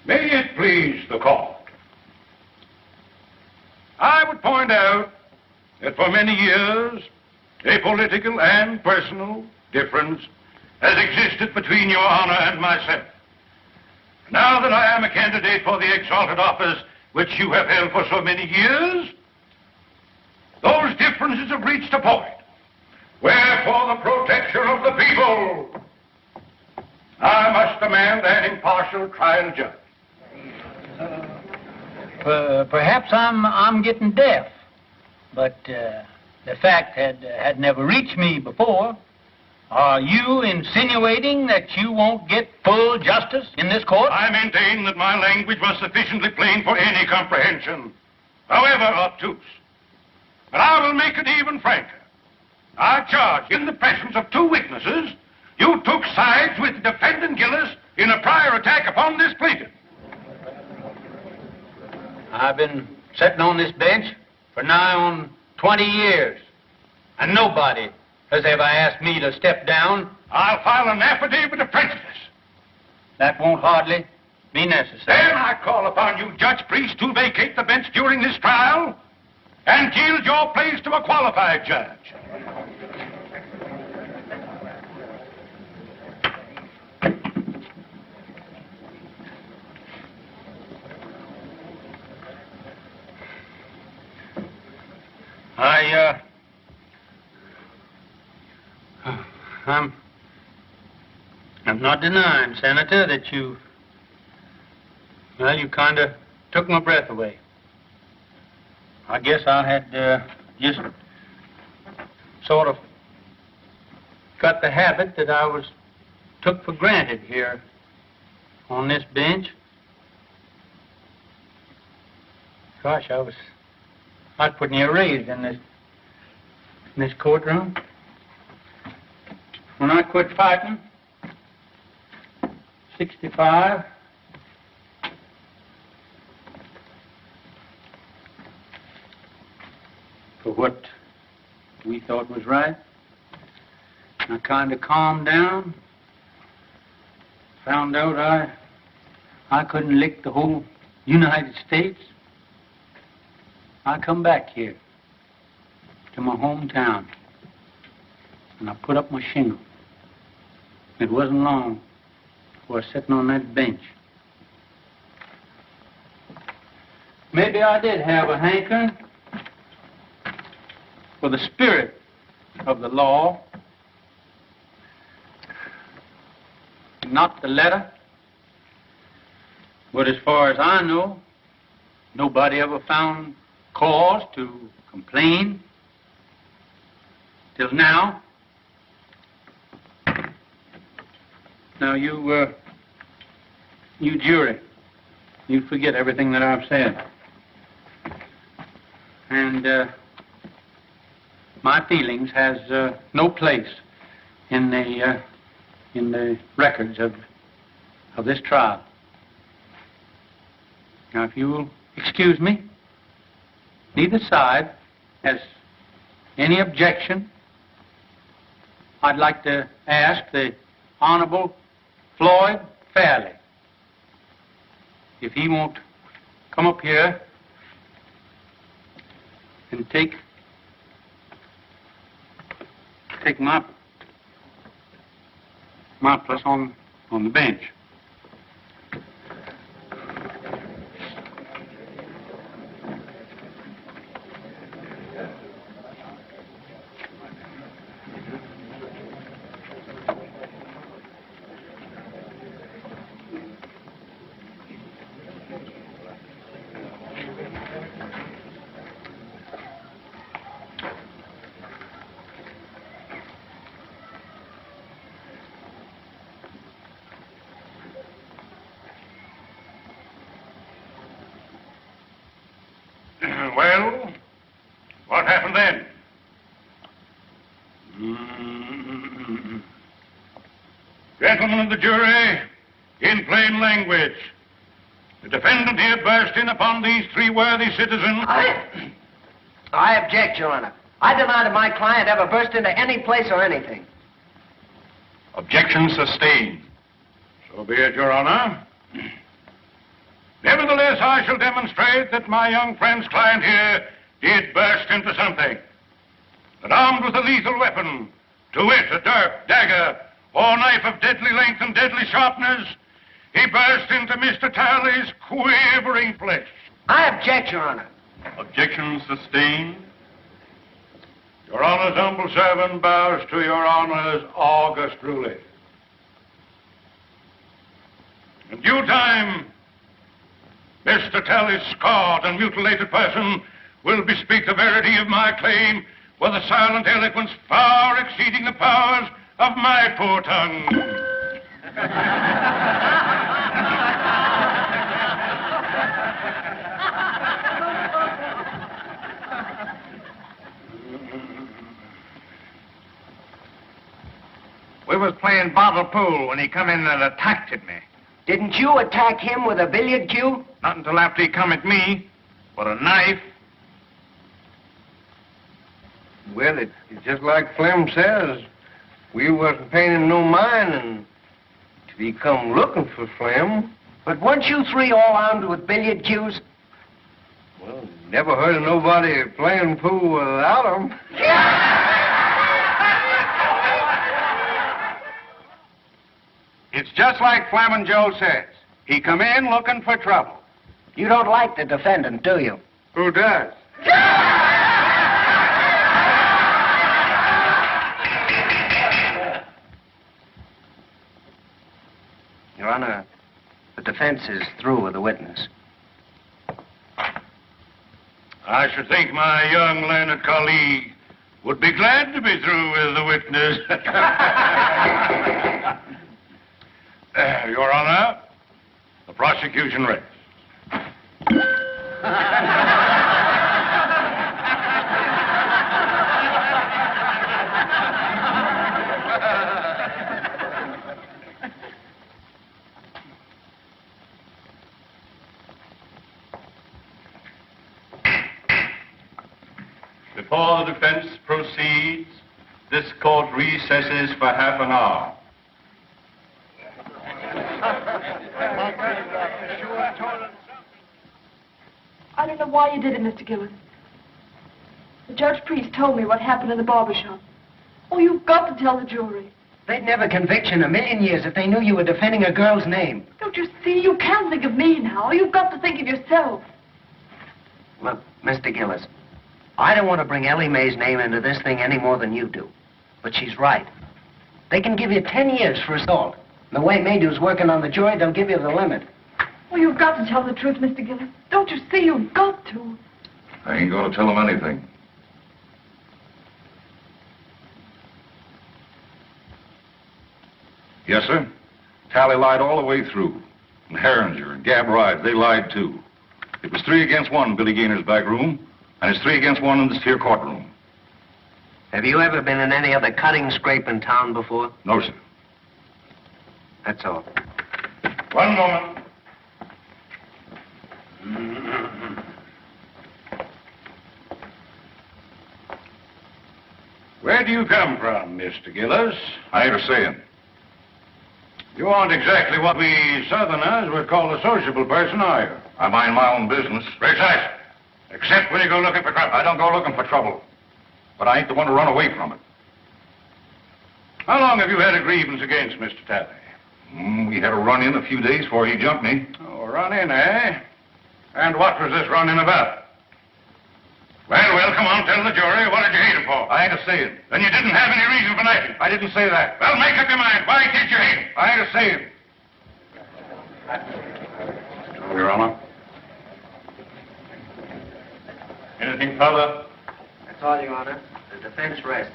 May it please the court. I would point out that for many years, a political and personal difference has existed between your honor and myself. Now that I am a candidate for the exalted office which you have held for so many years, those differences have reached a point where, for the protection of the people, I must demand an impartial trial judge. Perhaps I'm getting deaf, but the fact had never reached me before. Are you insinuating that you won't get full justice in this court? I maintain that my language was sufficiently plain for any comprehension, however obtuse. But I will make it even franker. I charge, in the presence of two witnesses, you took sides with defendant Gillis in a prior attack upon this plaintiff. I've been sitting on this bench for nigh on 20 years, and nobody has ever asked me to step down. I'll file an affidavit of prejudice. That won't hardly be necessary. Then I call upon you, Judge Priest, to vacate the bench during this trial and yield your place to a qualified judge. I'm not denying, Senator, that you kind of took my breath away. I guess I had just sort of got the habit that I was took for granted here on this bench. Gosh, I'd put near raised in this courtroom. When I quit fighting, 65, for what we thought was right, I kind of calmed down, found out I couldn't lick the whole United States. I come back here to my hometown, and I put up my shingle. It wasn't long before I was sitting on that bench. Maybe I did have a hankering for the spirit of the law, not the letter. But as far as I know, nobody ever found cause to complain till now. Now, you jury, you forget everything that I've said. And my feelings has no place in the records of this trial. Now, if you will excuse me, neither side has any objection. I'd like to ask the Honorable Floyd Fairley if he won't come up here and take my place on the bench. Well, what happened then? Gentlemen of the jury, in plain language, the defendant here burst in upon these three worthy citizens. I object, Your Honor. I deny that my client ever burst into any place or anything. Objection sustained. So be it, Your Honor. Nevertheless, I shall demonstrate that my young friend's client here did burst into something. That armed with a lethal weapon, to wit, a dirk, dagger, or knife of deadly length and deadly sharpness, he burst into Mr. Talley's quivering flesh. I object, Your Honor. Objection sustained. Your Honor's humble servant bows to Your Honor's august ruling. In due time, Mr. Talley's scarred and mutilated person will bespeak the verity of my claim with a silent eloquence far exceeding the powers of my poor tongue. We was playing bottle pool when he come in and attacked at me. Didn't you attack him with a billiard cue? Not until after he come at me with a knife. Well, it's just like Flem says. We wasn't paying him no mind, and he come looking for Flem. But weren't you three all armed with billiard cues? Well, never heard of nobody playing pool without them. It's just like Flamin' Joe says. He come in looking for trouble. You don't like the defendant, do you? Who does? Your Honor, the defense is through with the witness. I should think my young learned colleague would be glad to be through with the witness. Your Honor, the prosecution rests. Before the defense proceeds, this court recesses for half an hour. I don't know why you did it, Mr. Gillis. The judge priest told me what happened in the barber shop. Oh, you've got to tell the jury. They'd never convict you in a million years if they knew you were defending a girl's name. Don't you see? You can't think of me now. You've got to think of yourself. Look, Mr. Gillis, I don't want to bring Ellie Mae's name into this thing any more than you do. But she's right. They can give you 10 years for assault. The way Maydew's working on the jury, they'll give you the limit. Well, you've got to tell the truth, Mr. Gillis. Don't you see? You've got to. I ain't going to tell him anything. Yes, sir. Tally lied all the way through. And Herringer and Gab Ride, they lied too. It was 3 against 1 in Billy Gaynor's back room, and it's 3 against 1 in this here courtroom. Have you ever been in any other cutting scrape in town before? No, sir. That's all. One moment. Where do you come from, Mr. Gillis? I ain't a saying. You aren't exactly what we Southerners would call a sociable person, are you? I mind my own business. Precisely. Except when you go looking for trouble. I don't go looking for trouble. But I ain't the one to run away from it. How long have you had a grievance against Mr. Talley? We had a run-in a few days before he jumped me. Oh, run-in, eh? And what was this run-in about? Well, come on, tell the jury. What did you hate him for? I ain't a saying. Then you didn't have any reason for knifing. I didn't say that. Well, make up your mind. Why did you hate him? I ain't a saying. Your Honor. Anything further? That's all, Your Honor. The defense rests.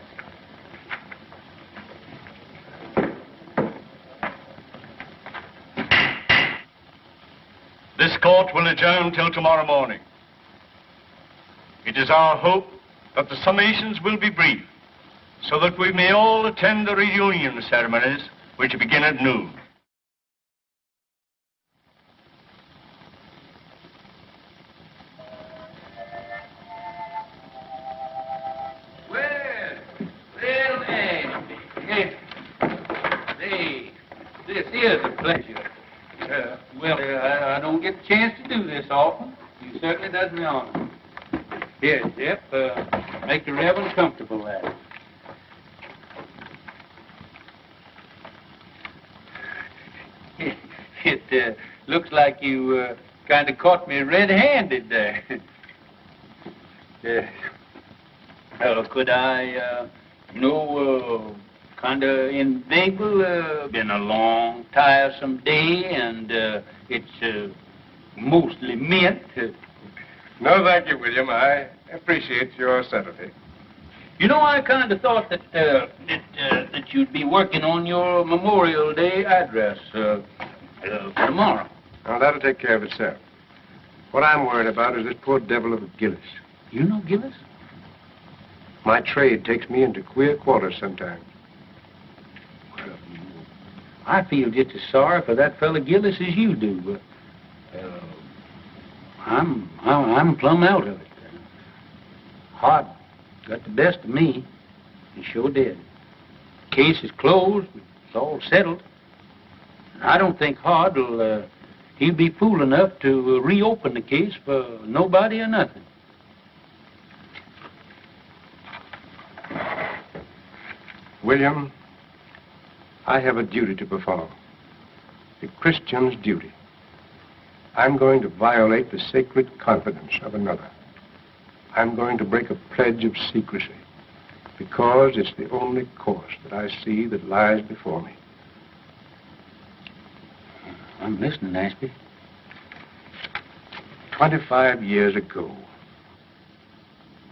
This court will adjourn till tomorrow morning. It is our hope that the summations will be brief, so that we may all attend the reunion ceremonies, which begin at noon. This is a pleasure. I don't get the chance to do this often. You certainly does me honor. Here, Jeff, make the Reverend comfortable there. It looks like you kind of caught me red-handed there. Could I, kind of inveigle? Been a long, tiresome day, and it's mostly mint. No, thank you, William. I appreciate your sympathy. You know, I kind of thought that that you'd be working on your Memorial Day address for tomorrow. Now, that'll take care of itself. What I'm worried about is this poor devil of a Gillis. You know Gillis? My trade takes me into queer quarters sometimes. Well, I feel just as sorry for that fella Gillis as you do, but I'm plumb out of it. Hart got the best of me. He sure did. Case is closed. It's all settled. I don't think Hart will, he'll be fool enough to reopen the case for nobody or nothing. William, I have a duty to perform. A Christian's duty. I'm going to violate the sacred confidence of another. I'm going to break a pledge of secrecy because it's the only course that I see that lies before me. I'm listening, Ashby. 25 years ago,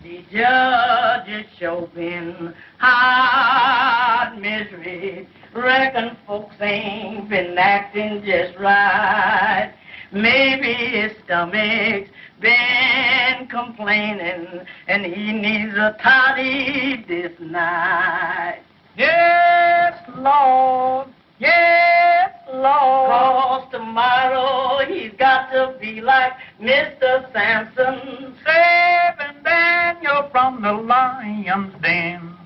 the judge is showing hard misery. Reckon folks ain't been acting just right. Maybe his stomach's been complaining and he needs a toddy this night. Yes, Lord. Yes, Lord. 'Cause tomorrow he's got to be like Mr. Samson, saving Daniel from the lion's den.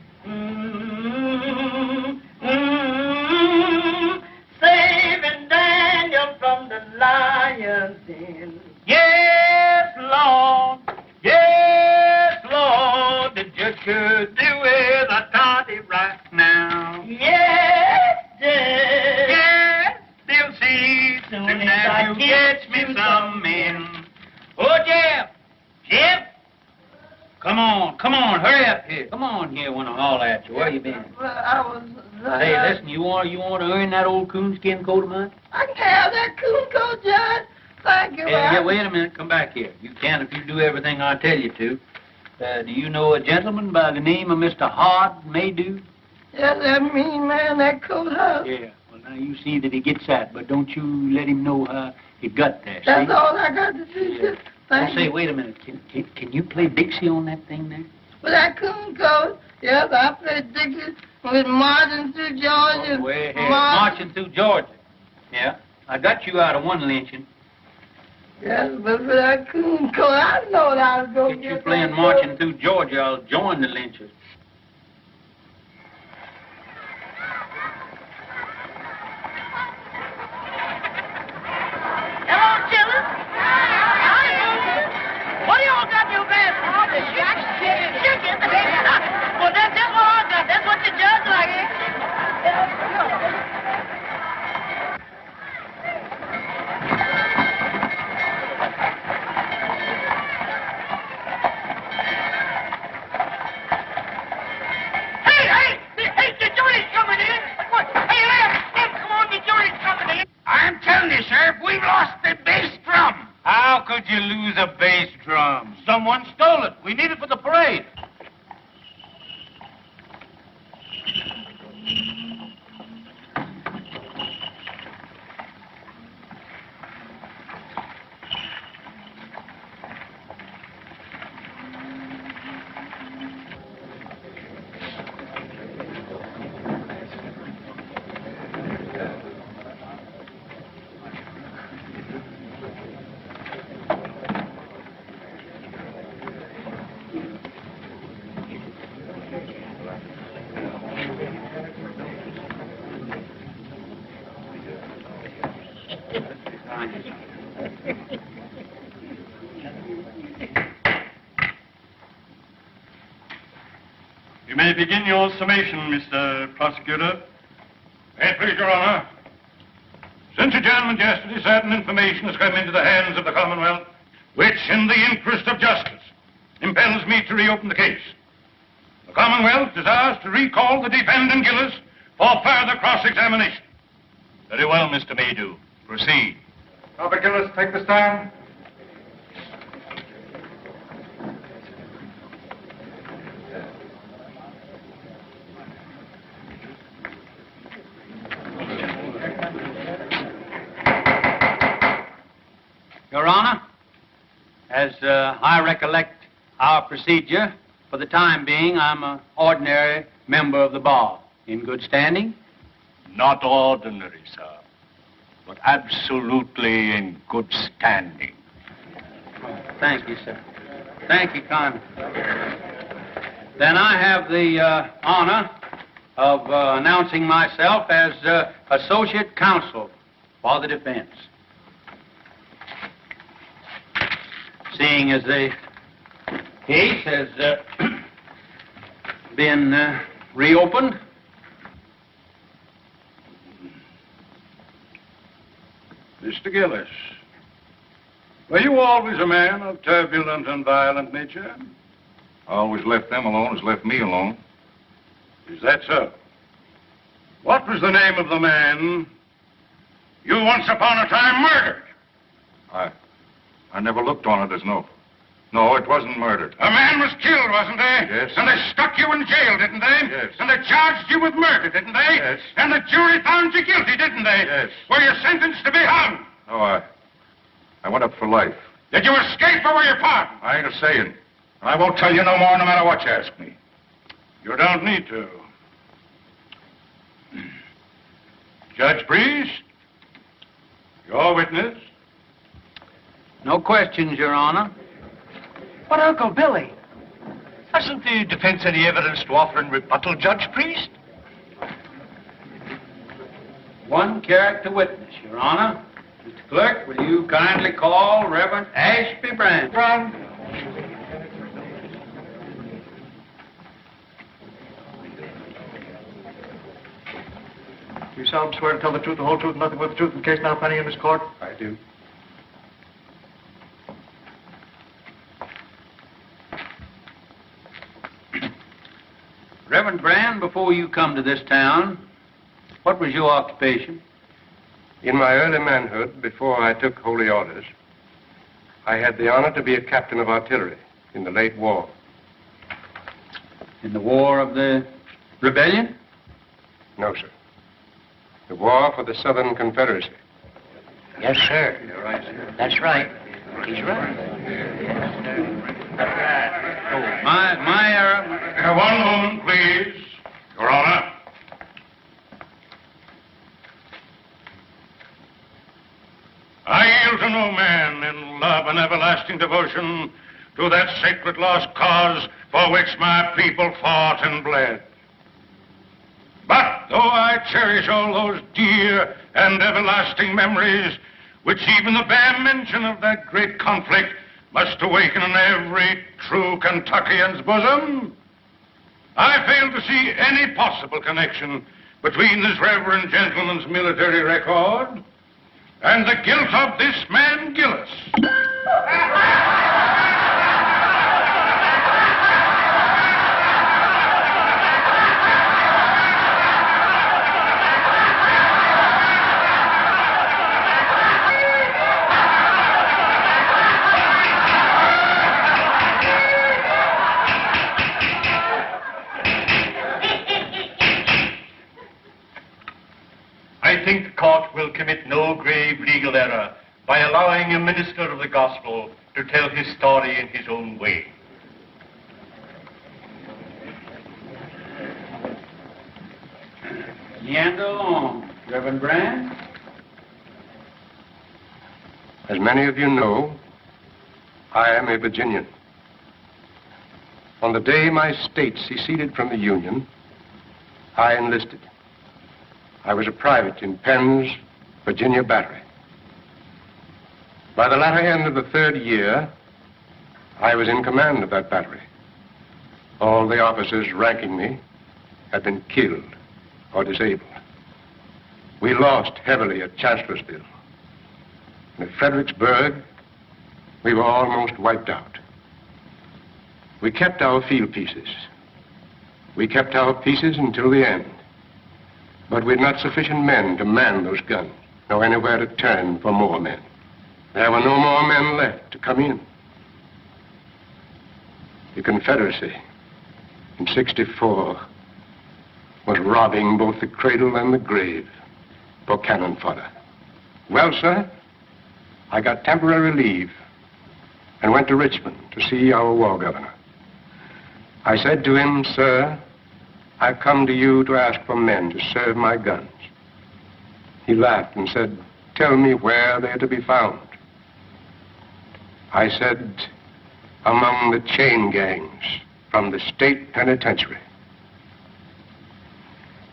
Saving Daniel from the lion's den. Yes, Lord. Yes, Lord. The judge could do with a toddy right now. Yes, Judge. Yes, they'll see soon as you catch me some men. Oh, Jeff. Jeff. Come on, hurry up here. Come on here when I holler at you. Where you been? Well, I was... Hey, listen, you want to earn that old coonskin coat of mine? I can have that coon coat, Judge. Thank you. Yeah, wait a minute. Come back here. You can if you do everything I tell you to. Do you know a gentleman by the name of Mr. Hart Maydew? Yes, that mean man, that coat house. Yeah. Well, now you see that he gets that, but don't you let him know how he got there. That's see? all I got to do. Yeah. Thank Say, you. wait a minute. Can you play Dixie on that thing there? With that coon coat, yes, I played Dixie with Marching Through Georgia. Way ahead. Marching Through Georgia. Yeah. I got you out of one lynching. Yes, but for that coon coat, I know that I was going to Get you playing Marching Through Georgia, I'll join the lynchers. Hello, children. What do y'all got in your basket? Oh, the chicken. Well, that's what I got. That's what the judge like, Hey, the jury's coming in. Hey, Lem, come on, the jury's coming in. I'm telling you, Sheriff, we've lost the bass drum. How could you lose a bass drum? Someone stole it. We need it for the parade. You may begin your summation, Mr. Prosecutor. May it please Your Honor. Since adjournment yesterday, certain information has come into the hands of the Commonwealth, which, in the interest of justice, impels me to reopen the case. The Commonwealth desires to recall the defendant Gillis for further cross-examination. Very well, Mr. Maydew. Proceed. Robert Gillis, take the stand. Your Honor, as I recollect our procedure, for the time being, I'm an ordinary member of the bar. In good standing? Not ordinary, sir, but absolutely in good standing. Oh, thank you, sir. Thank you kindly. Then I have the honor of announcing myself as Associate Counsel for the defense. Seeing as the case has been reopened, Mr. Gillis, were you always a man of turbulent and violent nature? Always left them alone, has left me alone. Is that so? What was the name of the man you once upon a time murdered? I never looked on it as no, it wasn't murdered. A man was killed, wasn't he? Yes. And they stuck you in jail, didn't they? Yes. And they charged you with murder, didn't they? Yes. And the jury found you guilty, didn't they? Yes. Were you sentenced to be hung? No, I went up for life. Did you escape or were you pardoned? I ain't a-saying. I won't tell you no more no matter what you ask me. You don't need to. Judge Priest, your witness. no questions, Your Honor. But, Uncle Billy, Hasn't the defense any evidence to offer in rebuttal, Judge Priest? One character witness, Your Honor. Mr. Clerk, will you kindly call Reverend Ashby Brand? You solemnly swear to tell the truth, the whole truth, and nothing but the truth in the case now pending in this court? I do. Reverend Brand, before you come to this town, what was your occupation? In my early manhood, before I took holy orders, I had the honor to be a captain of artillery in the late war. In the War of the Rebellion? No, sir. The war for the Southern Confederacy. Yes, sir. You're right, sir. That's right. He's right. My error. One moment, please, Your Honor. I yield to no man in love and everlasting devotion to that sacred lost cause for which my people fought and bled. But though I cherish all those dear and everlasting memories, which even the bare mention of that great conflict must awaken in every true Kentuckian's bosom, I fail to see any possible connection between this reverend gentleman's military record and the guilt of this man, Gillis. I think the court will commit no grave legal error by allowing a minister of the gospel to tell his story in his own way. Meander along, Reverend Brand. As many of you know, I am a Virginian. On the day my state seceded from the Union, I enlisted. I was a private in Penn's Virginia Battery. By the latter end of the 3rd year, I was in command of that battery. All the officers ranking me had been killed or disabled. We lost heavily at Chancellorsville. And at Fredericksburg, we were almost wiped out. We kept our field pieces. We kept our pieces until the end. But we had not sufficient men to man those guns, nor anywhere to turn for more men. There were no more men left to come in. The Confederacy, in '64, was robbing both the cradle and the grave for cannon fodder. Well, sir, I got temporary leave and went to Richmond to see our war governor. I said to him, "Sir, I've come to you to ask for men to serve my guns." He laughed and said, "Tell me where they're to be found." I said, "Among the chain gangs from the state penitentiary."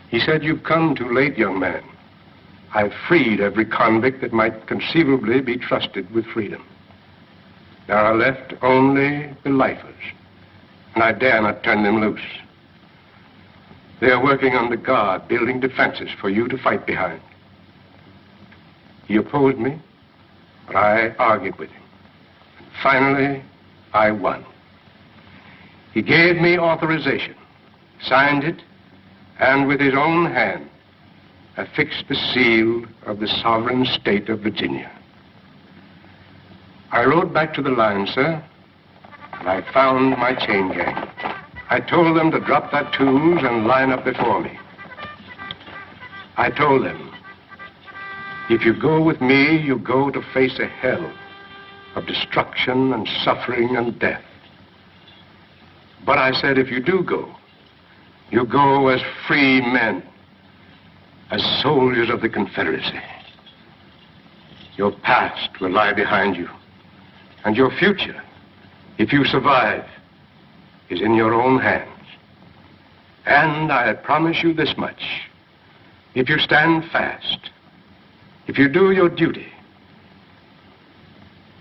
He said, "You've come too late, young man. I've freed every convict that might conceivably be trusted with freedom. There are left only the lifers, and I dare not turn them loose. They're working under guard, building defenses for you to fight behind." He opposed me, but I argued with him. Finally, I won. He gave me authorization, signed it, and with his own hand, affixed the seal of the sovereign state of Virginia. I rode back to the line, sir, and I found my chain gang. I told them to drop their tools and line up before me. I told them, if you go with me, you go to face a hell of destruction and suffering and death. But I said, if you do go, you go as free men, as soldiers of the Confederacy. Your past will lie behind you, and your future, if you survive, is in your own hands. And I promise you this much: if you stand fast, if you do your duty,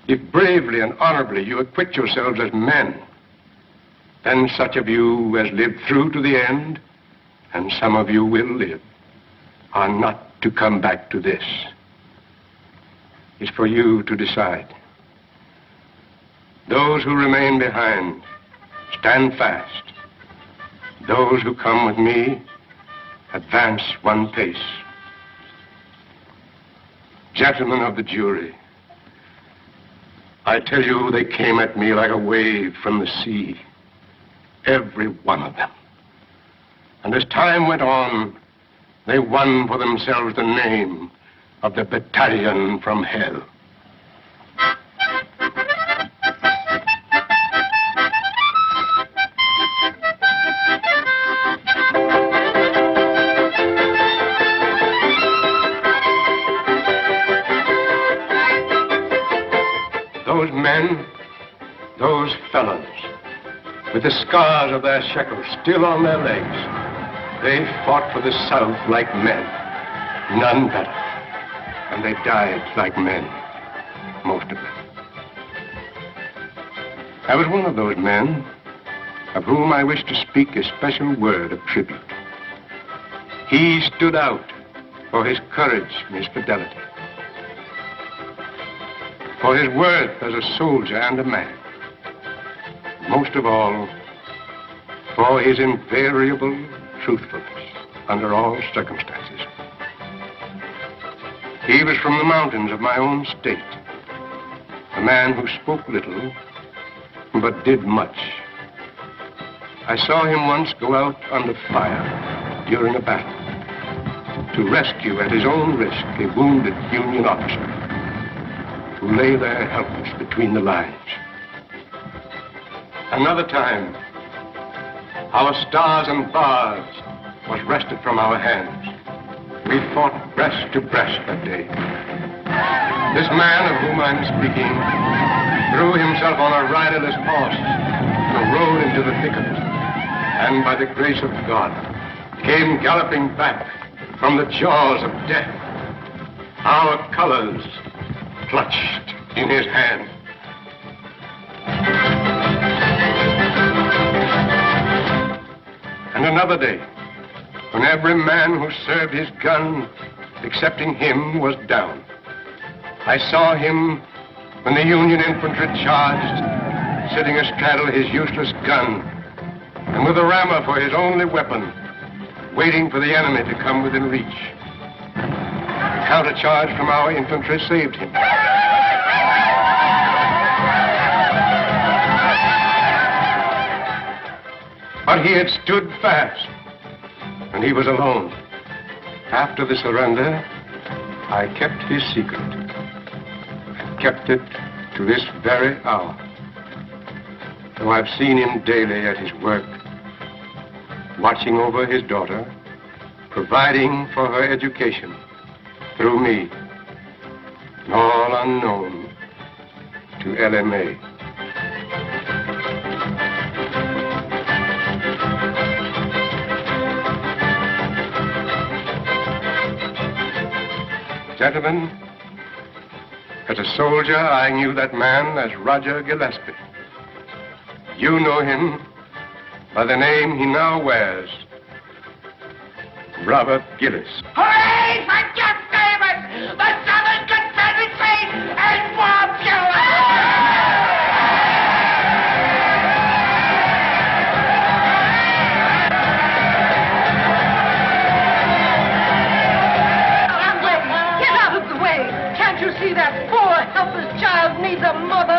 if bravely and honorably you acquit yourselves as men, then such of you as lived through to the end, and some of you will live, are not to come back to this. It's for you to decide. Those who remain behind, stand fast. Those who come with me, advance one pace. Gentlemen of the jury, I tell you, they came at me like a wave from the sea, every one of them. And as time went on, they won for themselves the name of the battalion from hell. Those men, those fellows, with the scars of their shekels still on their legs, they fought for the South like men, none better. And they died like men, most of them. I was one of those men of whom I wish to speak a special word of tribute. He stood out for his courage and his fidelity, for his worth as a soldier and a man. Most of all, for his invariable truthfulness under all circumstances. He was from the mountains of my own state, a man who spoke little, but did much. I saw him once go out under fire during a battle to rescue at his own risk a wounded Union officer who lay there helpless between the lines. Another time, our stars and bars was wrested from our hands. We fought breast to breast that day. This man of whom I'm speaking threw himself on a riderless horse and rode into the thicket, and by the grace of God, came galloping back from the jaws of death, our colors clutched in his hand. And another day, when every man who served his gun, excepting him, was down, I saw him when the Union infantry charged, sitting astraddle his useless gun, and with a rammer for his only weapon, waiting for the enemy to come within reach. The countercharge from our infantry saved him. But he had stood fast, and he was alone. After the surrender, I kept his secret, and kept it to this very hour. Though I've seen him daily at his work, watching over his daughter, providing for her education through me, and all unknown to Ellie Mae. Gentlemen, as a soldier, I knew that man as Roger Gillespie. You know him by the name he now wears, Robert Gillis. Hooray for Jeff Davis, the Southern Confederacy, and Bob Gillis! Get out of the way! Can't you see that poor, helpless child needs a mother?